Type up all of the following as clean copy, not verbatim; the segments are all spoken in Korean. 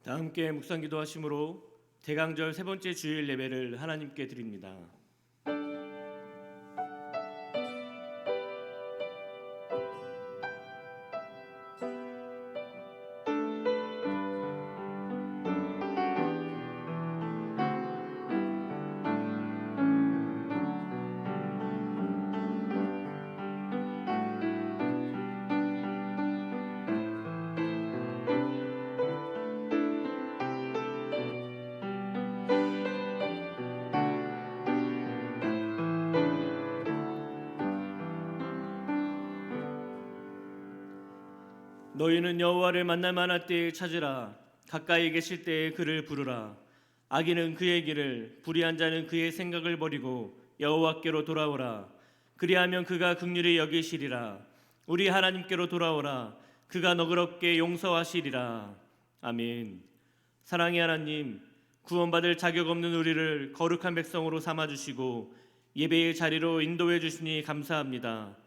다 함께 묵상 기도하심으로 대강절 세 번째 주일 예배를 하나님께 드립니다. 너희는 여호와를 만날 만할 때에 찾으라. 가까이 계실 때에 그를 부르라. 악인은 그의 길을, 불의한 자는 그의 생각을 버리고 여호와께로 돌아오라. 그리하면 그가 긍휼히 여기시리라. 우리 하나님께로 돌아오라. 그가 너그럽게 용서하시리라. 아멘. 사랑의 하나님, 구원받을 자격 없는 우리를 거룩한 백성으로 삼아주시고 예배의 자리로 인도해 주시니 감사합니다.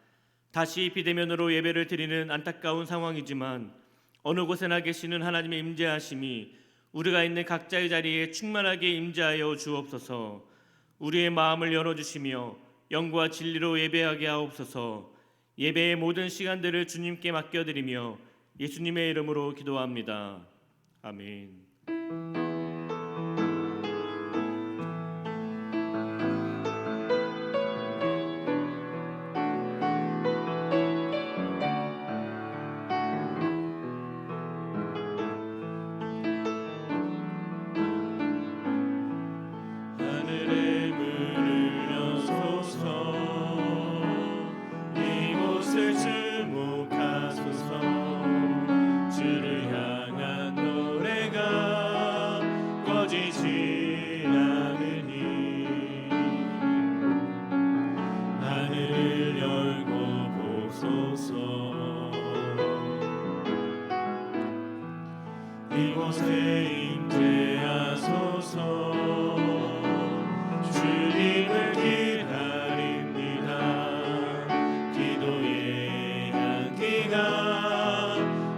다시 비대면으로 예배를 드리는 안타까운 상황이지만 어느 곳에나 계시는 하나님의 임재하심이 우리가 있는 각자의 자리에 충만하게 임재하여 주옵소서. 우리의 마음을 열어주시며 영과 진리로 예배하게 하옵소서. 예배의 모든 시간들을 주님께 맡겨드리며 예수님의 이름으로 기도합니다. 아멘. 이곳에 임재하소서. 주님을 기다립니다. 기도의 향기가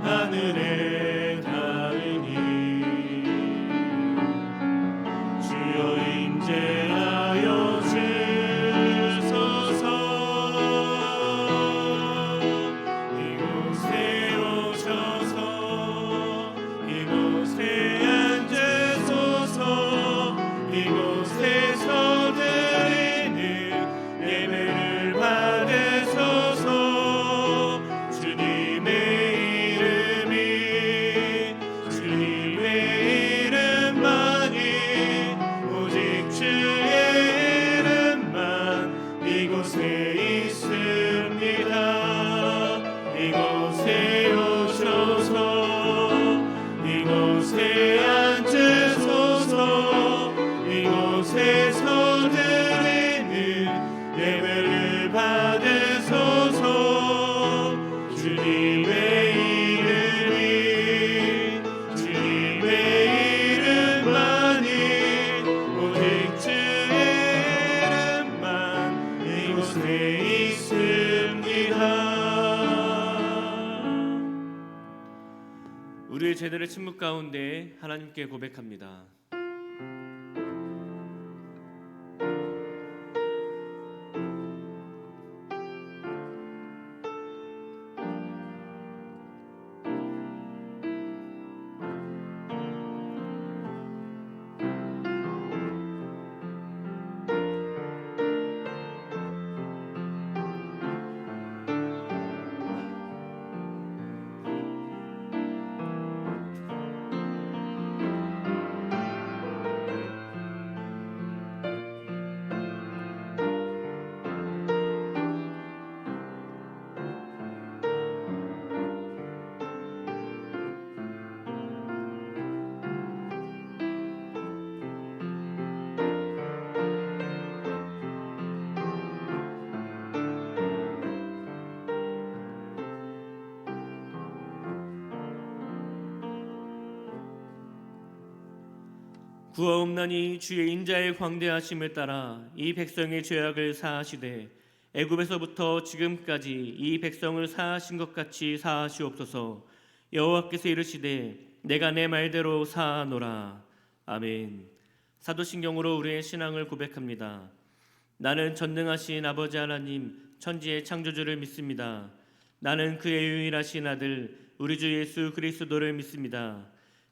하늘에 닿으니 주여 임재하여 주소서. 이곳에 오셔서 이곳에 앉으소서. 이곳에서 드리는 예배를 받으소서. 주님의 이름만이 오직 주의 이름만 이곳에 있습니다. 이곳에 오셔서 이곳에 앉으소서. 이곳에서 드리는 예배를 받으소서. 주님의 이름만이 오직 주의 이름만 이곳에 있습니다. 우리의 제대로 침묵 가운데 하나님께 고백합니다. 구하옵나니 주의 인자의 광대하심을 따라 이 백성의 죄악을 사하시되 애굽에서부터 지금까지 이 백성을 사하신 것 같이 사하시옵소서. 여호와께서 이르시되 내가 내 말대로 사노라. 아멘. 사도신경으로 우리의 신앙을 고백합니다. 나는 전능하신 아버지 하나님 천지의 창조주를 믿습니다. 나는 그의 유일하신 아들 우리 주 예수 그리스도를 믿습니다.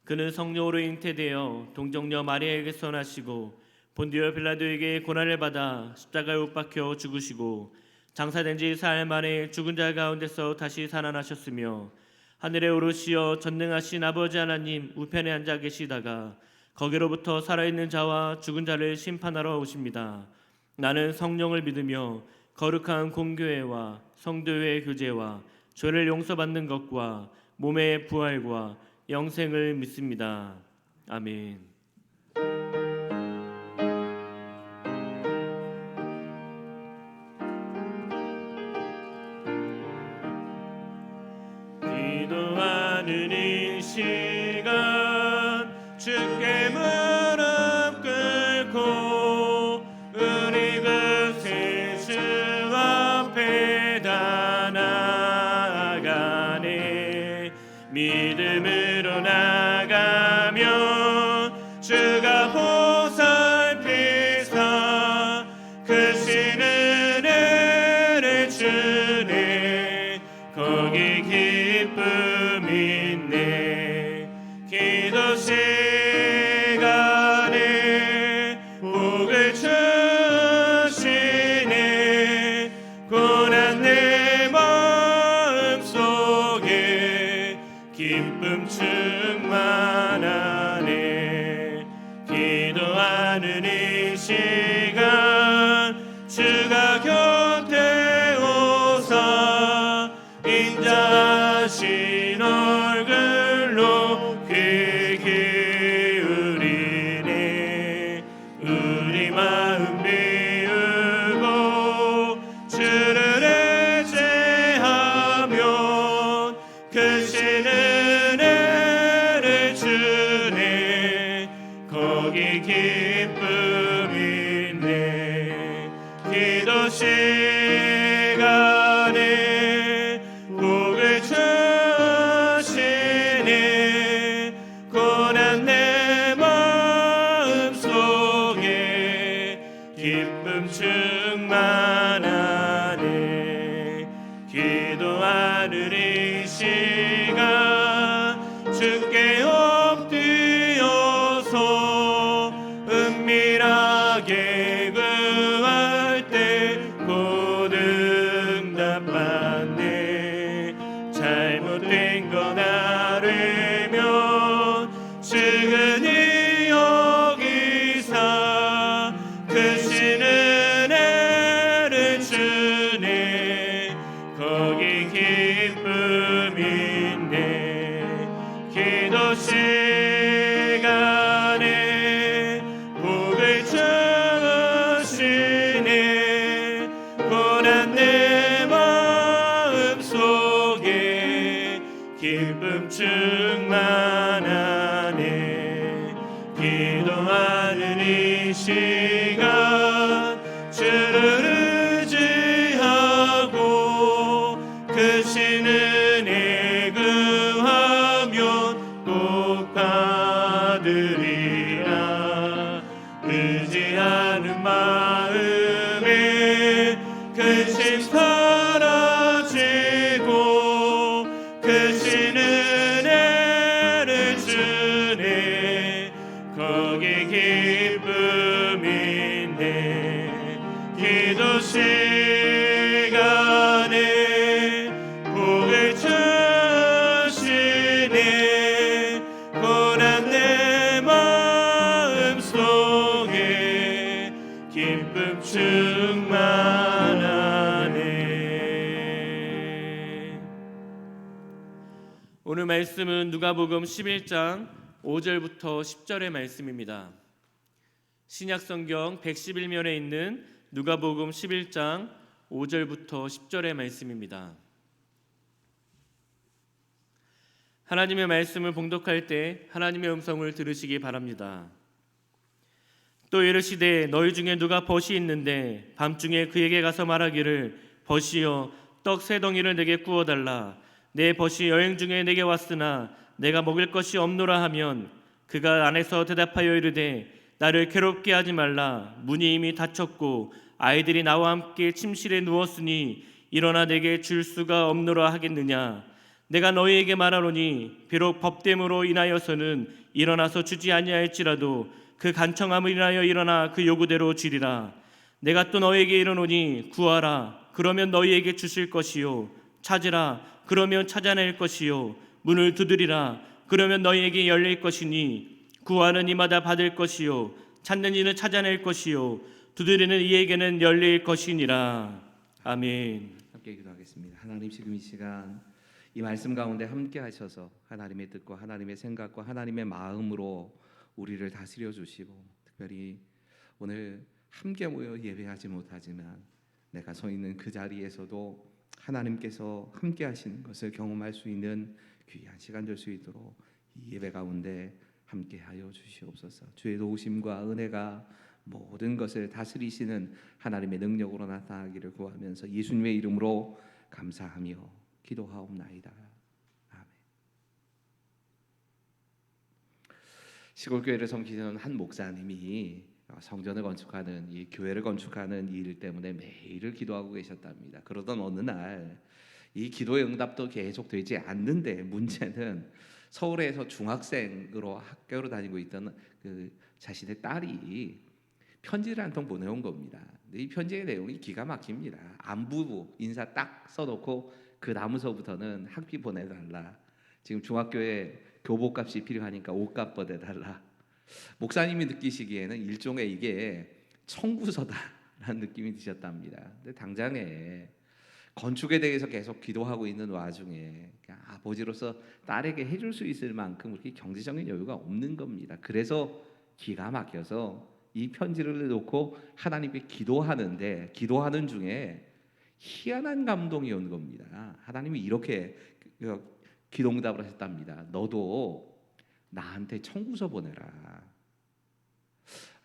그는 성령으로 잉태되어 동정녀 마리아에게서 나시고 본디오 빌라도에게 고난을 받아 십자가에 못 박혀 죽으시고 장사된 지 사흘 만에 죽은 자 가운데서 다시 살아나셨으며 하늘에 오르시어 전능하신 아버지 하나님 우편에 앉아 계시다가 거기로부터 살아있는 자와 죽은 자를 심판하러 오십니다. 나는 성령을 믿으며 거룩한 공교회와 성도의 교제와 죄를 용서받는 것과 몸의 부활과 영생을 믿습니다. 아멘. 기도하는 이 시간 주께 무릎 꿇고 우리 그 세주 앞에 다 나아가네. 믿음으로 나가면 주가 보살피사 크신 은혜를 주네. 거기 기쁨 있네. 기도 시간에 복을 주시네. 고난 내 마음 속에 기쁨 충만하네. 기도하는 이 시간 주가 곁에 오사 인자하신 얼굴로 귀 기울이네. 우리 마음 비우고 주를 의지하면 크신 은혜를 주네. 거기 기쁨 있네. 기도 시간에 복을 주시네. 고난 내 마음 속에 기쁨 충만하네. 기도하는 이 시간 주께 엎드려서 은밀하게 구할 때 곧 응답받네. 잘못된 건 알으면 증은히 여기사 크신 은혜를 주네. 거기 기쁨 있네. 기도 시간에 복을 주시네. 고난 내 마음 속에 기쁨 충만하네. 기도하는 이 시간 주를 의지하고 크신 은혜 구하면 꼭 받으리라. 의지하는 마음에 근심 사라지고 크신 은혜를 주네. 거기 기쁨 있네. 기도 시간에 복을 주시네. 고난 내 마음 속에 기쁨 충만하네. 오늘 말씀은 누가복음 11장 5절부터 10절의 말씀입니다. 신약성경 111면에 있는 누가복음 11장 5절부터 10절의 말씀입니다. 하나님의 말씀을 봉독할 때 하나님의 음성을 들으시기 바랍니다. 또 이르시되 너희 중에 누가 벗이 있는데 밤중에 그에게 가서 말하기를 벗이여 떡 세 덩이를 내게 구워달라. 내 벗이 여행 중에 내게 왔으나 내가 먹을 것이 없노라 하면 그가 안에서 대답하여 이르되 나를 괴롭게 하지 말라. 문이 이미 닫혔고 아이들이 나와 함께 침실에 누웠으니 일어나 내게 줄 수가 없노라 하겠느냐. 내가 너희에게 말하노니 비록 법됨으로 인하여서는 일어나서 주지 아니할지라도 그 간청함을 인하여 일어나 그 요구대로 주리라. 내가 또 너희에게 이르노니 구하라 그러면 너희에게 주실 것이요 찾으라 그러면 찾아낼 것이요 문을 두드리라 그러면 너희에게 열릴 것이니 구하는 이마다 받을 것이요 찾는 이는 찾아낼 것이요 두드리는 이에게는 열릴 것이니라. 아멘. 함께 기도하겠습니다. 하나님, 지금 이 시간 이 말씀 가운데 함께 하셔서 하나님의 뜻과 하나님의 생각과 하나님의 마음으로 우리를 다스려 주시고, 특별히 오늘 함께 모여 예배하지 못하지만 내가 서 있는 그 자리에서도 하나님께서 함께 하시는 것을 경험할 수 있는 귀한 시간 될 수 있도록 이 예배 가운데 함께 하여 주시옵소서. 주의 도우심과 은혜가 모든 것을 다스리시는 하나님의 능력으로 나타나기를 구하면서 예수님의 이름으로 감사하며 기도하옵나이다. 아멘. 시골교회를 섬기는 한 목사님이 성전을 건축하는 이 교회를 건축하는 일 때문에 매일을 기도하고 계셨답니다. 그러던 어느 날 이 기도의 응답도 계속 되지 않는데, 문제는 서울에서 중학생으로 학교로 다니고 있던 그 자신의 딸이 편지를 한 통 보내온 겁니다. 이 편지의 내용이 기가 막힙니다. 안부 인사 딱 써놓고 그 다음서부터는 학비 보내달라. 지금 중학교에 교복값이 필요하니까 옷값 보내달라. 목사님이 느끼시기에는 일종의 이게 청구서다라는 느낌이 드셨답니다. 근데 당장에 건축에 대해서 계속 기도하고 있는 와중에 아버지로서 딸에게 해줄 수 있을 만큼 그렇게 경제적인 여유가 없는 겁니다. 그래서 기가 막혀서 이 편지를 놓고 하나님께 기도하는데, 기도하는 중에 희한한 감동이 온 겁니다. 하나님이 이렇게 기도응답을 하셨답니다. 너도 나한테 청구서 보내라.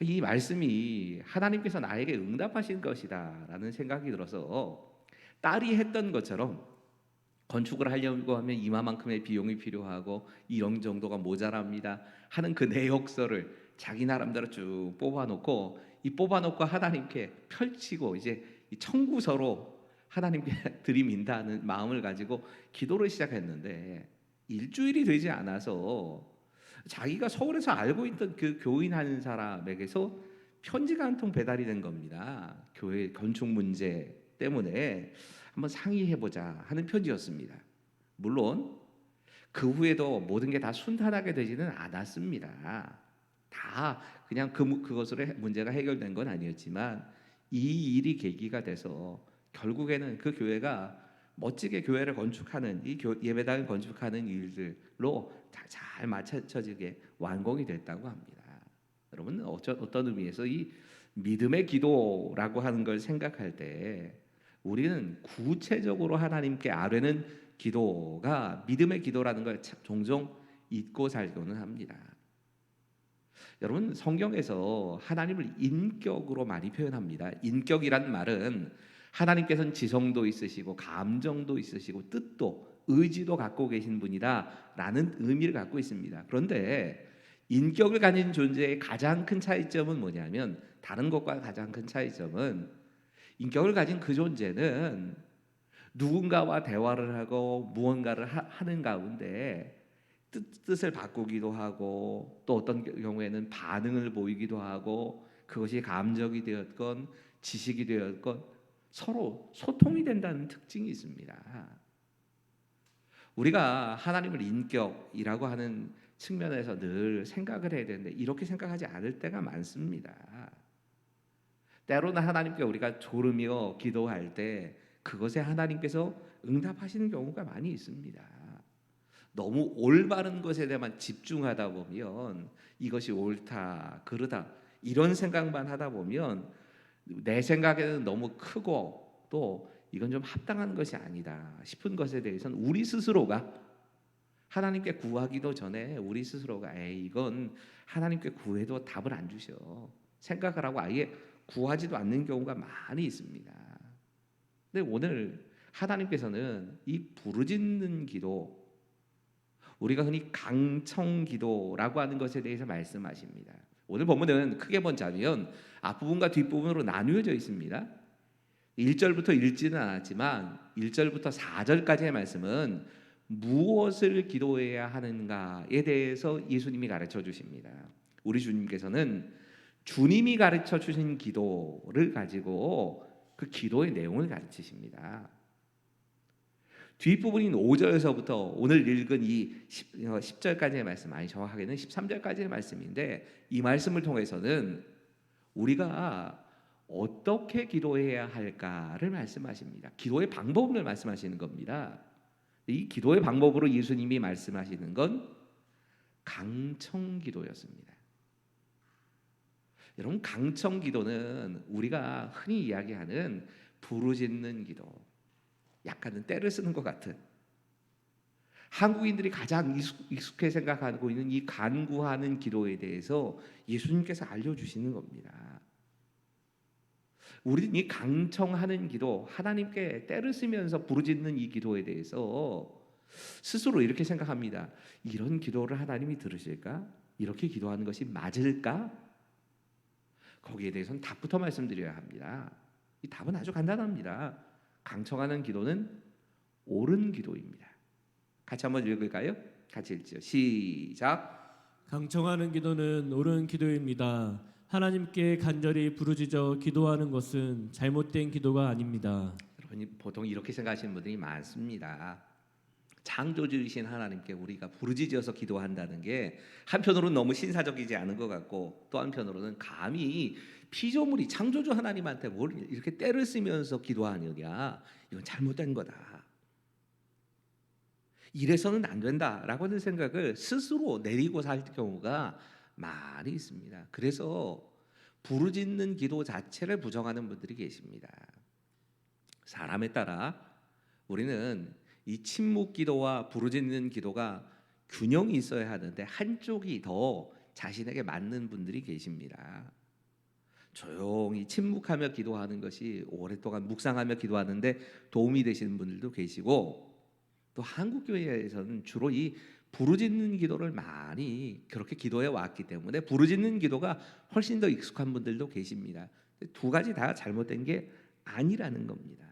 이 말씀이 하나님께서 나에게 응답하신 것이다 라는 생각이 들어서, 딸이 했던 것처럼 건축을 하려고 하면 이만큼의 비용이 필요하고 이런 정도가 모자랍니다 하는 그 내역서를 자기 나름대로 쭉 뽑아놓고 하나님께 펼치고 이제 이 청구서로 하나님께 들이민다는 마음을 가지고 기도를 시작했는데, 일주일이 되지 않아서 자기가 서울에서 알고 있던 그 교인 한 사람에게서 편지가 한 통 배달이 된 겁니다. 교회 건축 문제 때문에 한번 상의해보자 하는 편지였습니다. 물론 그 후에도 모든 게 다 순탄하게 되지는 않았습니다. 다 그냥 그것으로 문제가 해결된 건 아니었지만, 이 일이 계기가 돼서 결국에는 그 교회가 멋지게 교회를 건축하는, 이 예배당을 건축하는 일들로 잘 맞춰지게 완공이 됐다고 합니다. 여러분, 어떤 의미에서 이 믿음의 기도라고 하는 걸 생각할 때 우리는 구체적으로 하나님께 아뢰는 기도가 믿음의 기도라는 걸 종종 잊고 살고는 합니다. 여러분, 성경에서 하나님을 인격으로 많이 표현합니다. 인격이란 말은 하나님께서는 지성도 있으시고 감정도 있으시고 뜻도 의지도 갖고 계신 분이다라는 의미를 갖고 있습니다. 그런데 인격을 가진 존재의 가장 큰 차이점은 뭐냐면, 다른 것과 가장 큰 차이점은 인격을 가진 그 존재는 누군가와 대화를 하고 무언가를 하는 가운데 뜻을 바꾸기도 하고, 또 어떤 경우에는 반응을 보이기도 하고, 그것이 감정이 되었건 지식이 되었건 서로 소통이 된다는 특징이 있습니다. 우리가 하나님을 인격이라고 하는 측면에서 늘 생각을 해야 되는데, 이렇게 생각하지 않을 때가 많습니다. 때로는 하나님께 우리가 조르며 기도할 때 그것에 하나님께서 응답하시는 경우가 많이 있습니다. 너무 올바른 것에 대해만 집중하다 보면, 이것이 옳다 그르다 이런 생각만 하다 보면 내 생각에는 너무 크고 또 이건 좀 합당한 것이 아니다 싶은 것에 대해서는 우리 스스로가 하나님께 구하기도 전에 우리 스스로가 이건 하나님께 구해도 답을 안 주셔 생각을 하고 아예 구하지도 않는 경우가 많이 있습니다. 근데 오늘 하나님께서는 이 부르짖는 기도, 우리가 흔히 강청기도라고 하는 것에 대해서 말씀하십니다. 오늘 본문은 크게 보자면 앞부분과 뒷부분으로 나누어져 있습니다. 1절부터 읽지는 않았지만 1절부터 4절까지의 말씀은 무엇을 기도해야 하는가에 대해서 예수님이 가르쳐 주십니다. 우리 주님께서는 주님이 가르쳐 주신 기도를 가지고 그 기도의 내용을 가르치십니다. 뒷부분인 5절에서부터 오늘 읽은 이 10절까지의 말씀, 아니 정확하게는 13절까지의 말씀인데, 이 말씀을 통해서는 우리가 어떻게 기도해야 할까를 말씀하십니다. 기도의 방법을 말씀하시는 겁니다. 이 기도의 방법으로 예수님이 말씀하시는 건 강청기도였습니다. 여러분, 강청기도는 우리가 흔히 이야기하는 부르짖는 기도, 약간은 때를 쓰는 것 같은, 한국인들이 가장 익숙해 생각하고 있는 이 간구하는 기도에 대해서 예수님께서 알려주시는 겁니다. 우리는 이 강청하는 기도, 하나님께 때를 쓰면서 부르짖는 이 기도에 대해서 스스로 이렇게 생각합니다. 이런 기도를 하나님이 들으실까? 이렇게 기도하는 것이 맞을까? 거기에 대해서는 답부터 말씀드려야 합니다. 이 답은 아주 간단합니다. 강청하는 기도는 옳은 기도입니다. 같이 한번 읽을까요? 같이 읽죠. 시작. 강청하는 기도는 옳은 기도입니다. 하나님께 간절히 부르짖어 기도하는 것은 잘못된 기도가 아닙니다. 여러분이 보통 이렇게 생각하시는 분들이 많습니다. 창조주이신 하나님께 우리가 부르짖어서 기도한다는 게 한편으로는 너무 신사적이지 않은 것 같고, 또 한편으로는 감히 피조물이 창조주 하나님한테 뭘 이렇게 때를 쓰면서 기도하느냐, 이건 잘못된 거다, 이래서는 안 된다라고 하는 생각을 스스로 내리고 살 경우가 많이 있습니다. 그래서 부르짖는 기도 자체를 부정하는 분들이 계십니다. 사람에 따라 우리는 이 침묵 기도와 부르짖는 기도가 균형이 있어야 하는데 한쪽이 더 자신에게 맞는 분들이 계십니다. 조용히 침묵하며 기도하는 것이 오랫동안 묵상하며 기도하는데 도움이 되시는 분들도 계시고, 또 한국교회에서는 주로 이 부르짖는 기도를 많이 그렇게 기도해 왔기 때문에 부르짖는 기도가 훨씬 더 익숙한 분들도 계십니다. 두 가지 다 잘못된 게 아니라는 겁니다.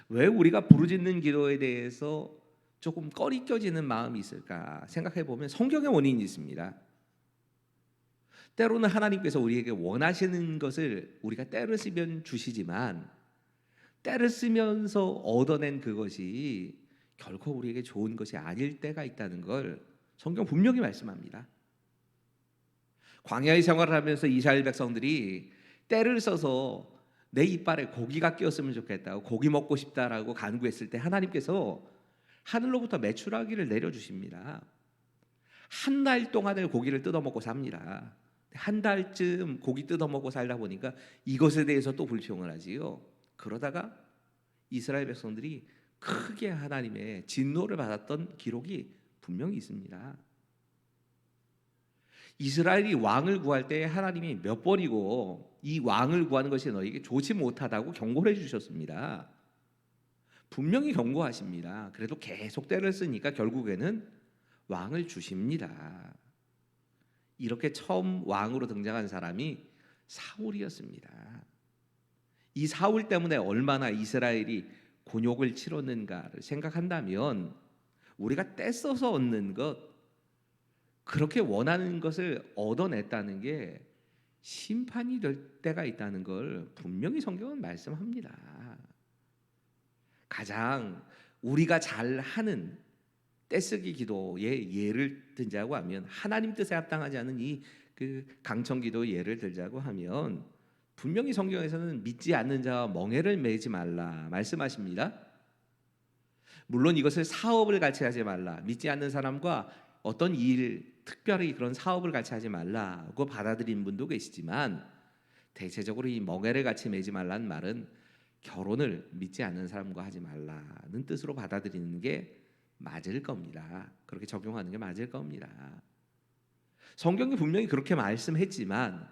왜 우리가 부르짖는 기도에 대해서 조금 꺼리껴지는 마음이 있을까 생각해 보면 성경의 원인이 있습니다. 때로는 하나님께서 우리에게 원하시는 것을 우리가 때를 쓰면 주시지만, 때를 쓰면서 얻어낸 그것이 결코 우리에게 좋은 것이 아닐 때가 있다는 걸 성경 분명히 말씀합니다. 광야의 생활을 하면서 이스라엘 백성들이 때를 써서 내 이빨에 고기가 끼었으면 좋겠다고, 고기 먹고 싶다라고 간구했을 때 하나님께서 하늘로부터 메추라기를 내려주십니다. 한 달 동안을 고기를 뜯어먹고 삽니다. 한 달쯤 고기 뜯어먹고 살다 보니까 이것에 대해서 또 불평을 하지요. 그러다가 이스라엘 백성들이 크게 하나님의 진노를 받았던 기록이 분명히 있습니다. 이스라엘이 왕을 구할 때 하나님이 몇 번이고 이 왕을 구하는 것이 너에게 좋지 못하다고 경고를 해주셨습니다. 분명히 경고하십니다. 그래도 계속 때를 쓰니까 결국에는 왕을 주십니다. 이렇게 처음 왕으로 등장한 사람이 사울이었습니다. 이 사울 때문에 얼마나 이스라엘이 곤욕을 치렀는가를 생각한다면, 우리가 떼써서 얻는 것, 그렇게 원하는 것을 얻어냈다는 게 심판이 될 때가 있다는 걸 분명히 성경은 말씀합니다. 가장 우리가 잘하는 떼쓰기 기도의 예를 들자고 하면, 하나님 뜻에 합당하지 않은 이 강청기도의 예를 들자고 하면, 분명히 성경에서는 믿지 않는 자와 멍에를 매지 말라 말씀하십니다. 물론 이것을 사업을 같이 하지 말라, 믿지 않는 사람과 어떤 일, 특별히 그런 사업을 같이 하지 말라고 받아들이는 분도 계시지만, 대체적으로 이 멍에를 같이 매지 말라는 말은 결혼을 믿지 않는 사람과 하지 말라는 뜻으로 받아들이는 게 맞을 겁니다. 그렇게 적용하는 게 맞을 겁니다. 성경이 분명히 그렇게 말씀했지만,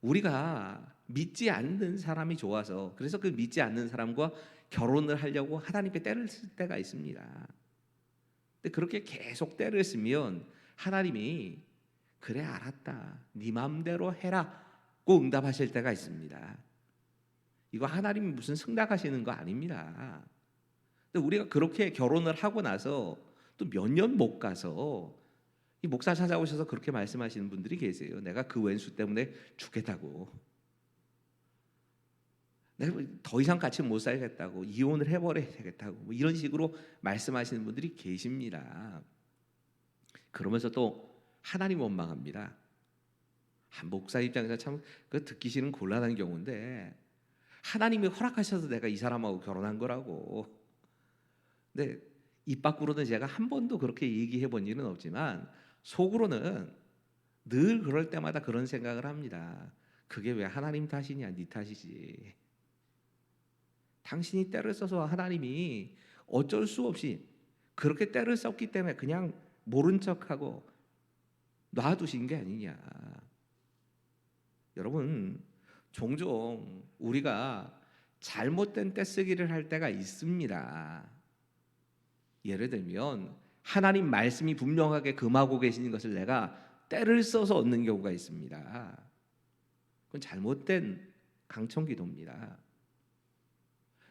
우리가 믿지 않는 사람이 좋아서, 그래서 그 믿지 않는 사람과 결혼을 하려고 하나님께 때를 쓸 때가 있습니다. 근데 그렇게 계속 때를 쓰면 하나님이 그래 알았다, 네 맘대로 해라고 응답하실 때가 있습니다. 이거 하나님이 무슨 승낙하시는 거 아닙니다. 근데 우리가 그렇게 결혼을 하고 나서 또 몇 년 못 가서 이 목사 찾아오셔서 그렇게 말씀하시는 분들이 계세요. 내가 그 왼수 때문에 죽겠다고, 내가 더 이상 같이 못 살겠다고, 이혼을 해버려야 되겠다고, 뭐 이런 식으로 말씀하시는 분들이 계십니다. 그러면서 또 하나님 원망합니다. 목사 입장에서 참 그 듣기 싫은 곤란한 경우인데, 하나님이 허락하셔서 내가 이 사람하고 결혼한 거라고. 근데 입 밖으로는 제가 한 번도 그렇게 얘기해 본 일은 없지만 속으로는 늘 그럴 때마다 그런 생각을 합니다. 그게 왜 하나님 탓이냐, 네 탓이지. 당신이 때를 써서 하나님이 어쩔 수 없이 그렇게 때를 썼기 때문에 그냥 모른 척하고 놔두신 게 아니냐. 여러분, 종종 우리가 잘못된 떼쓰기를 할 때가 있습니다. 예를 들면 하나님 말씀이 분명하게 금하고 계시는 것을 내가 때를 써서 얻는 경우가 있습니다. 그건 잘못된 강청기도입니다.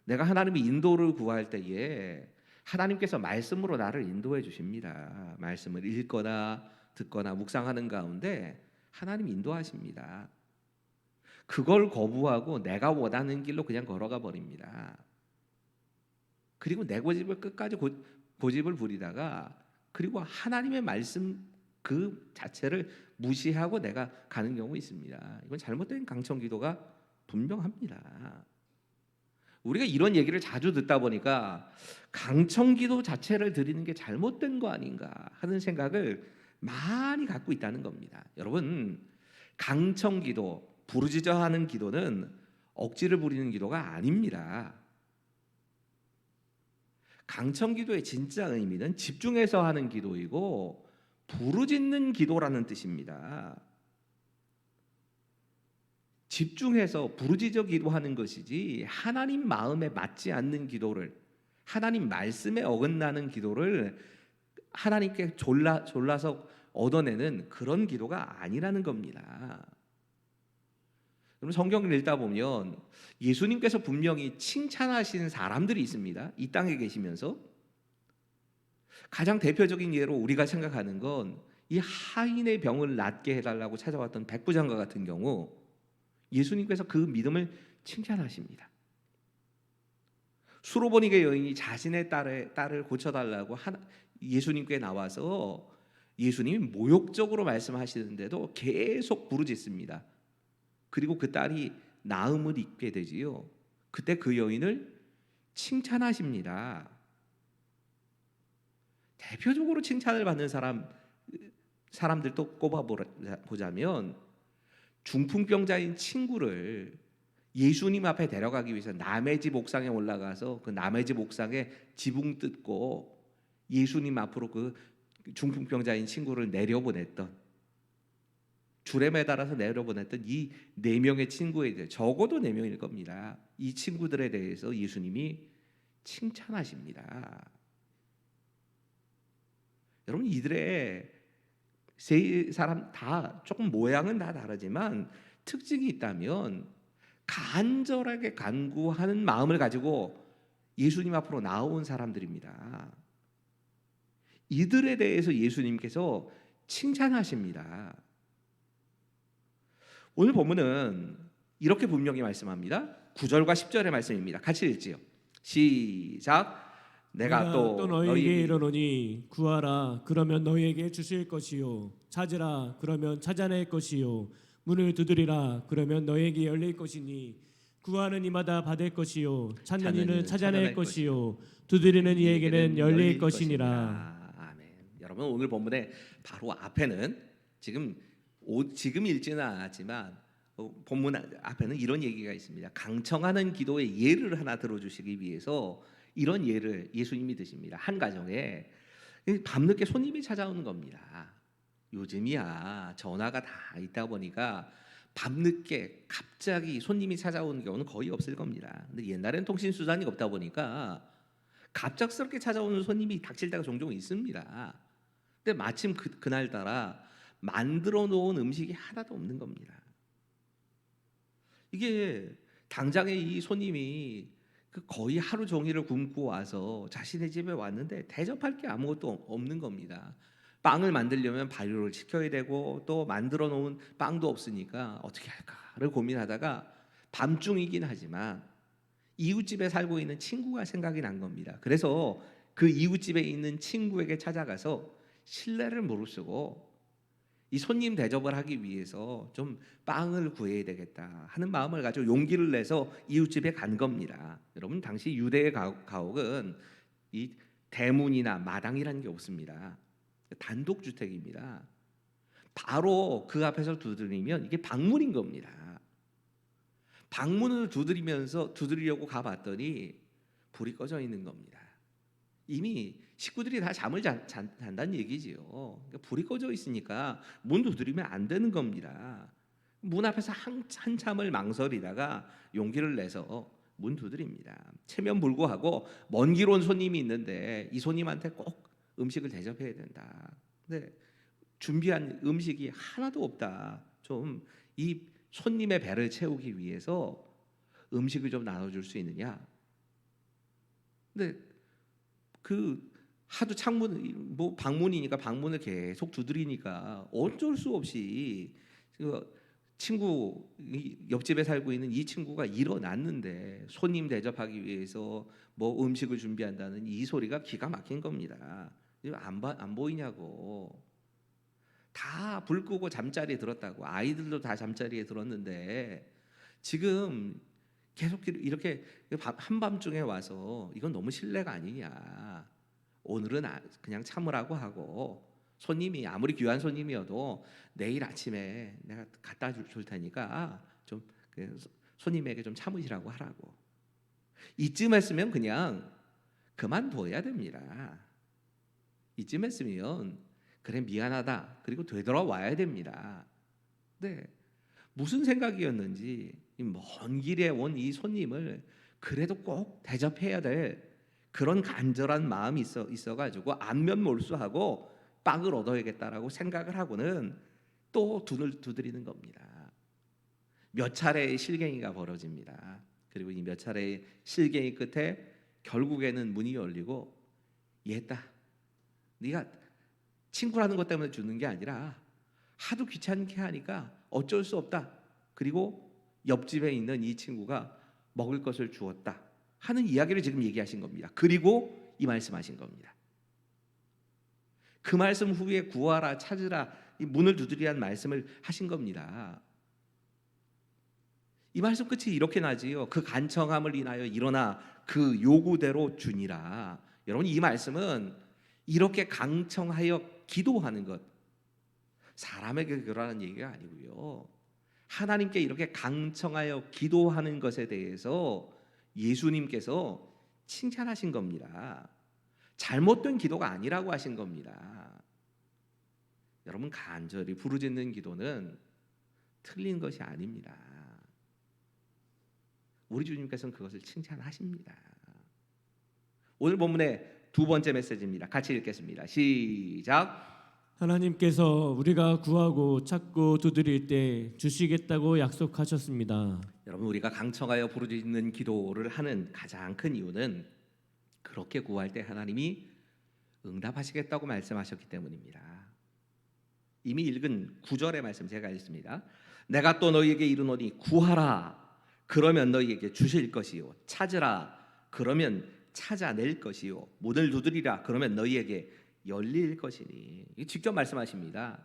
내가 하나님의 인도를 구할 때에 하나님께서 말씀으로 나를 인도해 주십니다. 말씀을 읽거나 듣거나 묵상하는 가운데 하나님 인도하십니다. 그걸 거부하고 내가 원하는 길로 그냥 걸어가 버립니다. 그리고 내 고집을 끝까지 고집을 부리다가 그리고 하나님의 말씀 그 자체를 무시하고 내가 가는 경우 있습니다. 이건 잘못된 강청기도가 분명합니다. 우리가 이런 얘기를 자주 듣다 보니까 강청기도 자체를 드리는 게 잘못된 거 아닌가 하는 생각을 많이 갖고 있다는 겁니다. 여러분, 강청기도, 부르짖어하는 기도는 억지를 부리는 기도가 아닙니다. 강청기도의 진짜 의미는 집중해서 하는 기도이고 부르짖는 기도라는 뜻입니다. 집중해서 부르짖어 기도하는 것이지 하나님 마음에 맞지 않는 기도를, 하나님 말씀에 어긋나는 기도를 하나님께 졸라서 얻어내는 그런 기도가 아니라는 겁니다. 여러분, 성경을 읽다 보면 예수님께서 분명히 칭찬하신 사람들이 있습니다. 이 땅에 계시면서 가장 대표적인 예로 우리가 생각하는 건 이 하인의 병을 낫게 해달라고 찾아왔던 백부장과 같은 경우 예수님께서 그 믿음을 칭찬하십니다. 수로보니게 여인이 자신의 딸을 고쳐달라고 예수님께 나와서 예수님이 모욕적으로 말씀하시는데도 계속 부르짖습니다. 그리고 그 딸이 나음을 입게 되지요. 그때 그 여인을 칭찬하십니다. 대표적으로 칭찬을 받는 사람들 또 꼽아보자면 중풍병자인 친구를 예수님 앞에 데려가기 위해서 남의 집 옥상에 올라가서 그 남의 집 옥상에 지붕 뜯고 예수님 앞으로 그 중풍병자인 친구를 내려보냈던, 줄에 매달아서 내려보냈던 이 4명의 친구에 대해, 적어도 4명일 겁니다. 이 친구들에 대해서 예수님이 칭찬하십니다. 여러분, 이들의 세 사람 다 조금 모양은 다 다르지만 특징이 있다면 간절하게 간구하는 마음을 가지고 예수님 앞으로 나온 사람들입니다. 이들에 대해서 예수님께서 칭찬하십니다. 오늘 본문은 이렇게 분명히 말씀합니다. 9절과 10절의 말씀입니다. 같이 읽지요. 시작. 내가 또 너희에게 이르노니 구하라 그러면 너희에게 주실 것이요 찾으라 그러면 찾아낼 것이요 문을 두드리라 그러면 너희에게 열릴 것이니 구하는 이마다 받을 것이요 찾는 이는 찾아낼 것이요 두드리는 이에게는 열릴 것이니라. 아멘. 여러분, 오늘 본문의 바로 앞에는 지금 읽지는 않았지만 본문 앞에는 이런 얘기가 있습니다. 강청하는 기도의 예를 하나 들어주시기 위해서 이런 예를 예수님이 드십니다. 한 가정에 밤늦게 손님이 찾아오는 겁니다. 요즘이야 전화가 다 있다 보니까 밤늦게 갑자기 손님이 찾아오는 경우는 거의 없을 겁니다. 근데 옛날엔 통신 수단이 없다 보니까 갑작스럽게 찾아오는 손님이 닥칠 때가 종종 있습니다. 근데 마침 그날따라 만들어 놓은 음식이 하나도 없는 겁니다. 이게 당장에 이 손님이 거의 하루 종일을 굶고 와서 자신의 집에 왔는데 대접할 게 아무것도 없는 겁니다. 빵을 만들려면 발효를 시켜야 되고 또 만들어 놓은 빵도 없으니까 어떻게 할까를 고민하다가 밤중이긴 하지만 이웃집에 살고 있는 친구가 생각이 난 겁니다. 그래서 그 이웃집에 있는 친구에게 찾아가서 신뢰를 무릅쓰고 이 손님 대접을 하기 위해서 좀 빵을 구해야 되겠다 하는 마음을 가지고 용기를 내서 이웃집에 간 겁니다. 여러분, 당시 유대의 가옥은 이 대문이나 마당이라는 게 없습니다. 단독 주택입니다. 바로 그 앞에서 두드리면 이게 방문인 겁니다. 방문을 두드리려고 가봤더니 불이 꺼져 있는 겁니다. 이미 식구들이 다 잠을 잔다는 얘기지요. 그러니까 불이 꺼져 있으니까 문 두드리면 안 되는 겁니다. 문 앞에서 한참을 망설이다가 용기를 내서 문 두드립니다. 체면불구하고 먼 길 온 손님이 있는데 이 손님한테 꼭 음식을 대접해야 된다. 근데 준비한 음식이 하나도 없다. 좀 이 손님의 배를 채우기 위해서 음식을 좀 나눠줄 수 있느냐? 근데 하도 방문이니까 방문을 계속 두드리니까 어쩔 수 없이 친구 옆집에 살고 있는 이 친구가 일어났는데 손님 대접하기 위해서 음식을 준비한다는 이 소리가 기가 막힌 겁니다. 안 보이냐고. 다 불 끄고 잠자리에 들었다고. 아이들도 다 잠자리에 들었는데 지금 계속 이렇게 한밤중에 와서 이건 너무 실례가 아니냐. 오늘은 그냥 참으라고 하고 손님이 아무리 귀한 손님이어도 내일 아침에 내가 갖다 줄 테니까 좀 손님에게 좀 참으시라고 하라고. 이쯤 했으면 그냥 그만둬야 됩니다. 이쯤 했으면 그래 미안하다 그리고 되돌아와야 됩니다. 네. 무슨 생각이었는지 먼 길에 온 이 손님을 그래도 꼭 대접해야 될 그런 간절한 마음이 있어가지고 안면몰수하고 빵을 얻어야겠다라고 생각을 하고는 또 눈을 두드리는 겁니다. 몇 차례의 실갱이가 벌어집니다. 그리고 이 몇 차례의 실갱이 끝에 결국에는 문이 열리고 얘다, 네가 친구라는 것 때문에 주는 게 아니라 하도 귀찮게 하니까 어쩔 수 없다. 그리고 옆집에 있는 이 친구가 먹을 것을 주었다 하는 이야기를 지금 얘기하신 겁니다. 그리고 이 말씀하신 겁니다. 그 말씀 후에 구하라 찾으라 이 문을 두드리라는 말씀을 하신 겁니다. 이 말씀 끝이 이렇게 나지요. 그 간청함을 인하여 일어나 그 요구대로 주니라. 여러분, 이 말씀은 이렇게 강청하여 기도하는 것, 사람에게 그러라는 얘기가 아니고요. 하나님께 이렇게 강청하여 기도하는 것에 대해서 예수님께서 칭찬하신 겁니다. 잘못된 기도가 아니라고 하신 겁니다. 여러분, 간절히 부르짖는 기도는 틀린 것이 아닙니다. 우리 주님께서는 그것을 칭찬하십니다. 오늘 본문의 두 번째 메시지입니다. 같이 읽겠습니다. 시작. 하나님께서 우리가 구하고 찾고 두드릴 때 주시겠다고 약속하셨습니다. 여러분, 우리가 강청하여 부르짖는 기도를 하는 가장 큰 이유는 그렇게 구할 때 하나님이 응답하시겠다고 말씀하셨기 때문입니다. 이미 읽은 9절의 말씀 제가 읽습니다. 내가 또 너희에게 이르노니 구하라 그러면 너희에게 주실 것이요 찾으라 그러면 찾아낼 것이요 문을 두드리라 그러면 너희에게 열릴 것이니. 직접 말씀하십니다.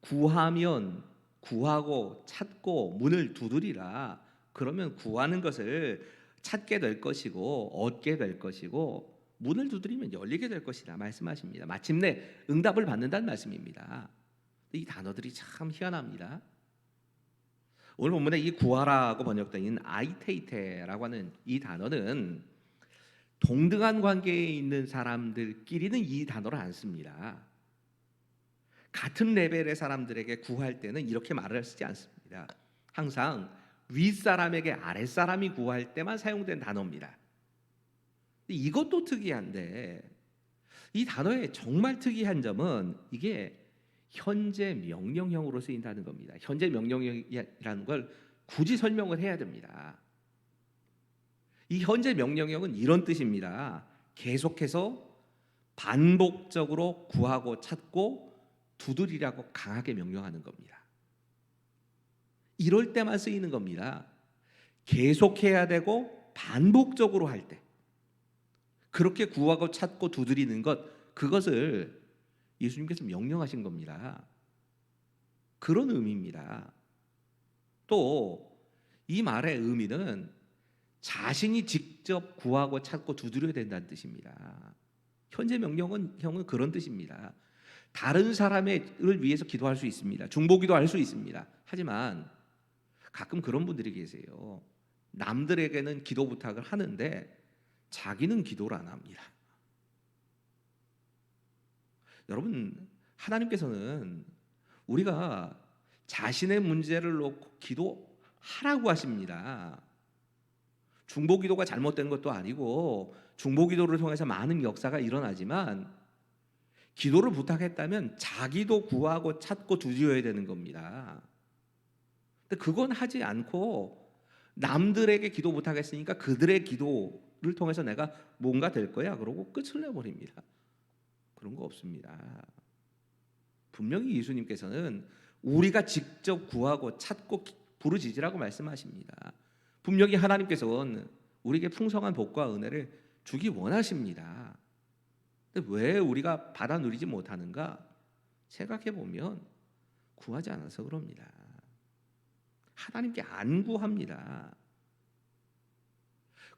구하면 구하고 찾고 문을 두드리라 그러면 구하는 것을 찾게 될 것이고 얻게 될 것이고 문을 두드리면 열리게 될 것이라 말씀하십니다. 마침내 응답을 받는다는 말씀입니다. 이 단어들이 참 희한합니다. 오늘 본문에 이 구하라고 번역되어 있는 아이테이테라고 하는 이 단어는 동등한 관계에 있는 사람들끼리는 이 단어를 안 씁니다. 같은 레벨의 사람들에게 구할 때는 이렇게 말을 쓰지 않습니다. 항상 윗사람에게 아랫사람이 구할 때만 사용된 단어입니다. 이것도 특이한데 이 단어의 정말 특이한 점은 이게 현재 명령형으로 쓰인다는 겁니다. 현재 명령형이라는 걸 굳이 설명을 해야 됩니다. 이 현재 명령형은 이런 뜻입니다. 계속해서 반복적으로 구하고 찾고 두드리라고 강하게 명령하는 겁니다. 이럴 때만 쓰이는 겁니다. 계속해야 되고 반복적으로 할 때, 그렇게 구하고 찾고 두드리는 것, 그것을 예수님께서 명령하신 겁니다. 그런 의미입니다. 또 이 말의 의미는 자신이 직접 구하고 찾고 두드려야 된다는 뜻입니다. 현재 명령형은 그런 뜻입니다. 다른 사람을 위해서 기도할 수 있습니다. 중보기도 할 수 있습니다. 하지만 가끔 그런 분들이 계세요. 남들에게는 기도 부탁을 하는데 자기는 기도를 안 합니다. 여러분, 하나님께서는 우리가 자신의 문제를 놓고 기도하라고 하십니다. 중보기도가 잘못된 것도 아니고 중보기도를 통해서 많은 역사가 일어나지만 기도를 부탁했다면 자기도 구하고 찾고 두드려야 되는 겁니다. 근데 그건 하지 않고 남들에게 기도 부탁했으니까 그들의 기도를 통해서 내가 뭔가 될 거야 그러고 끝을 내버립니다. 그런 거 없습니다. 분명히 예수님께서는 우리가 직접 구하고 찾고 부르짖으라고 말씀하십니다. 분명히 하나님께서는 우리에게 풍성한 복과 은혜를 주기 원하십니다. 근데 왜 우리가 받아 누리지 못하는가? 생각해 보면 구하지 않아서 그럽니다. 하나님께 안 구합니다.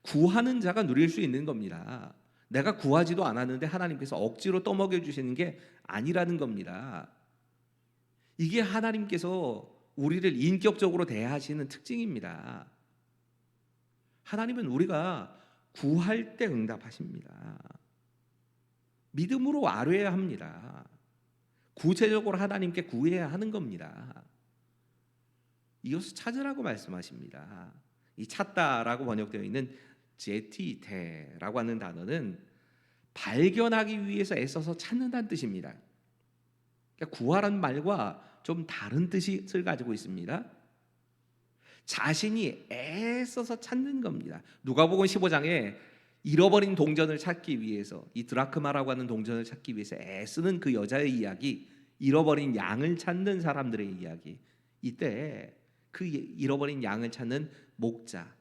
구하는 자가 누릴 수 있는 겁니다. 내가 구하지도 않았는데 하나님께서 억지로 떠먹여 주시는 게 아니라는 겁니다. 이게 하나님께서 우리를 인격적으로 대하시는 특징입니다. 하나님은 우리가 구할 때 응답하십니다. 믿음으로 아뢰어야 합니다. 구체적으로 하나님께 구해야 하는 겁니다. 이어서 찾으라고 말씀하십니다. 이 찾다라고 번역되어 있는 제티테라고 하는 단어는 발견하기 위해서 애써서 찾는다는 뜻입니다. 그러니까 구하라는 말과 좀 다른 뜻을 가지고 있습니다. 자신이 애써서 찾는 겁니다. 누가복음 15장에 잃어버린 동전을 찾기 위해서, 이 드라크마라고 하는 동전을 찾기 위해서 애쓰는 그 여자의 이야기, 잃어버린 양을 찾는 사람들의 이야기, 이때 그 잃어버린 양을 찾는 목자,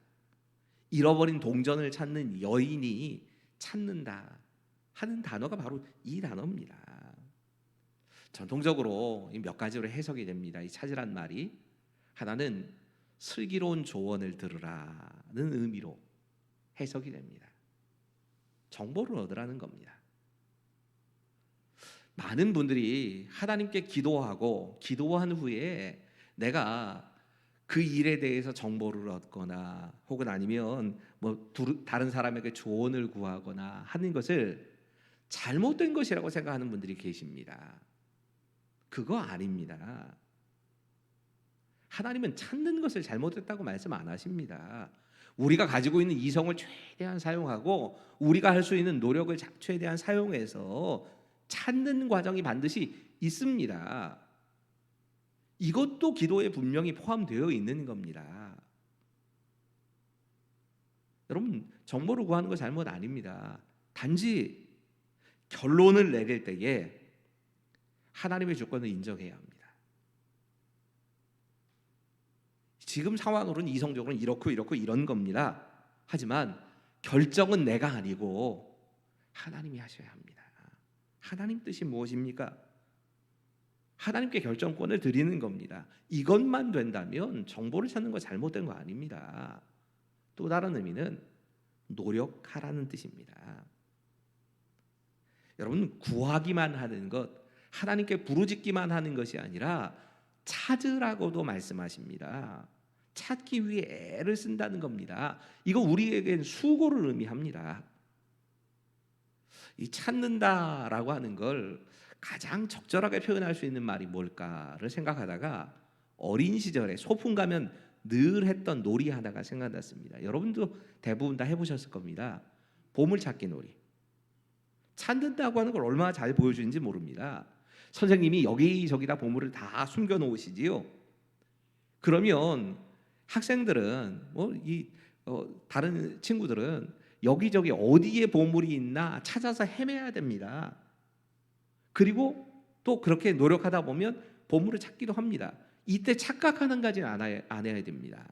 잃어버린 동전을 찾는 여인이 찾는다 하는 단어가 바로 이 단어입니다. 전통적으로 몇 가지로 해석이 됩니다. 이 찾으란 말이 하나는 슬기로운 조언을 들으라는 의미로 해석이 됩니다. 정보를 얻으라는 겁니다. 많은 분들이 하나님께 기도하고 기도한 후에 내가 그 일에 대해서 정보를 얻거나 혹은 아니면 다른 사람에게 조언을 구하거나 하는 것을 잘못된 것이라고 생각하는 분들이 계십니다. 그거 아닙니다. 하나님은 찾는 것을 잘못했다고 말씀 안 하십니다. 우리가 가지고 있는 이성을 최대한 사용하고 우리가 할 수 있는 노력을 최대한 사용해서 찾는 과정이 반드시 있습니다. 이것도 기도에 분명히 포함되어 있는 겁니다. 여러분, 정보를 구하는 거 잘못 아닙니다. 단지 결론을 내릴 때에 하나님의 주권을 인정해야 합니다. 지금 상황으로는 이성적으로는 이렇고 이런 겁니다. 하지만 결정은 내가 아니고 하나님이 하셔야 합니다. 하나님 뜻이 무엇입니까? 하나님께 결정권을 드리는 겁니다. 이것만 된다면 정보를 찾는 거 잘못된 거 아닙니다. 또 다른 의미는 노력하라는 뜻입니다. 여러분, 구하기만 하는 것, 하나님께 부르짖기만 하는 것이 아니라 찾으라고도 말씀하십니다. 찾기 위해 애를 쓴다는 겁니다. 이거 우리에겐 수고를 의미합니다. 이 찾는다라고 하는 걸 가장 적절하게 표현할 수 있는 말이 뭘까를 생각하다가 어린 시절에 소풍 가면 늘 했던 놀이 하나가 생각났습니다. 여러분도 대부분 다 해보셨을 겁니다. 보물찾기 놀이. 찾는다고 하는 걸 얼마나 잘 보여주는지 모릅니다. 선생님이 여기저기다 보물을 다 숨겨 놓으시지요. 그러면 학생들은 다른 친구들은 여기저기 어디에 보물이 있나 찾아서 헤매야 됩니다. 그리고 또 그렇게 노력하다 보면 보물을 찾기도 합니다. 이때 착각하는 가지는 안 해야 됩니다.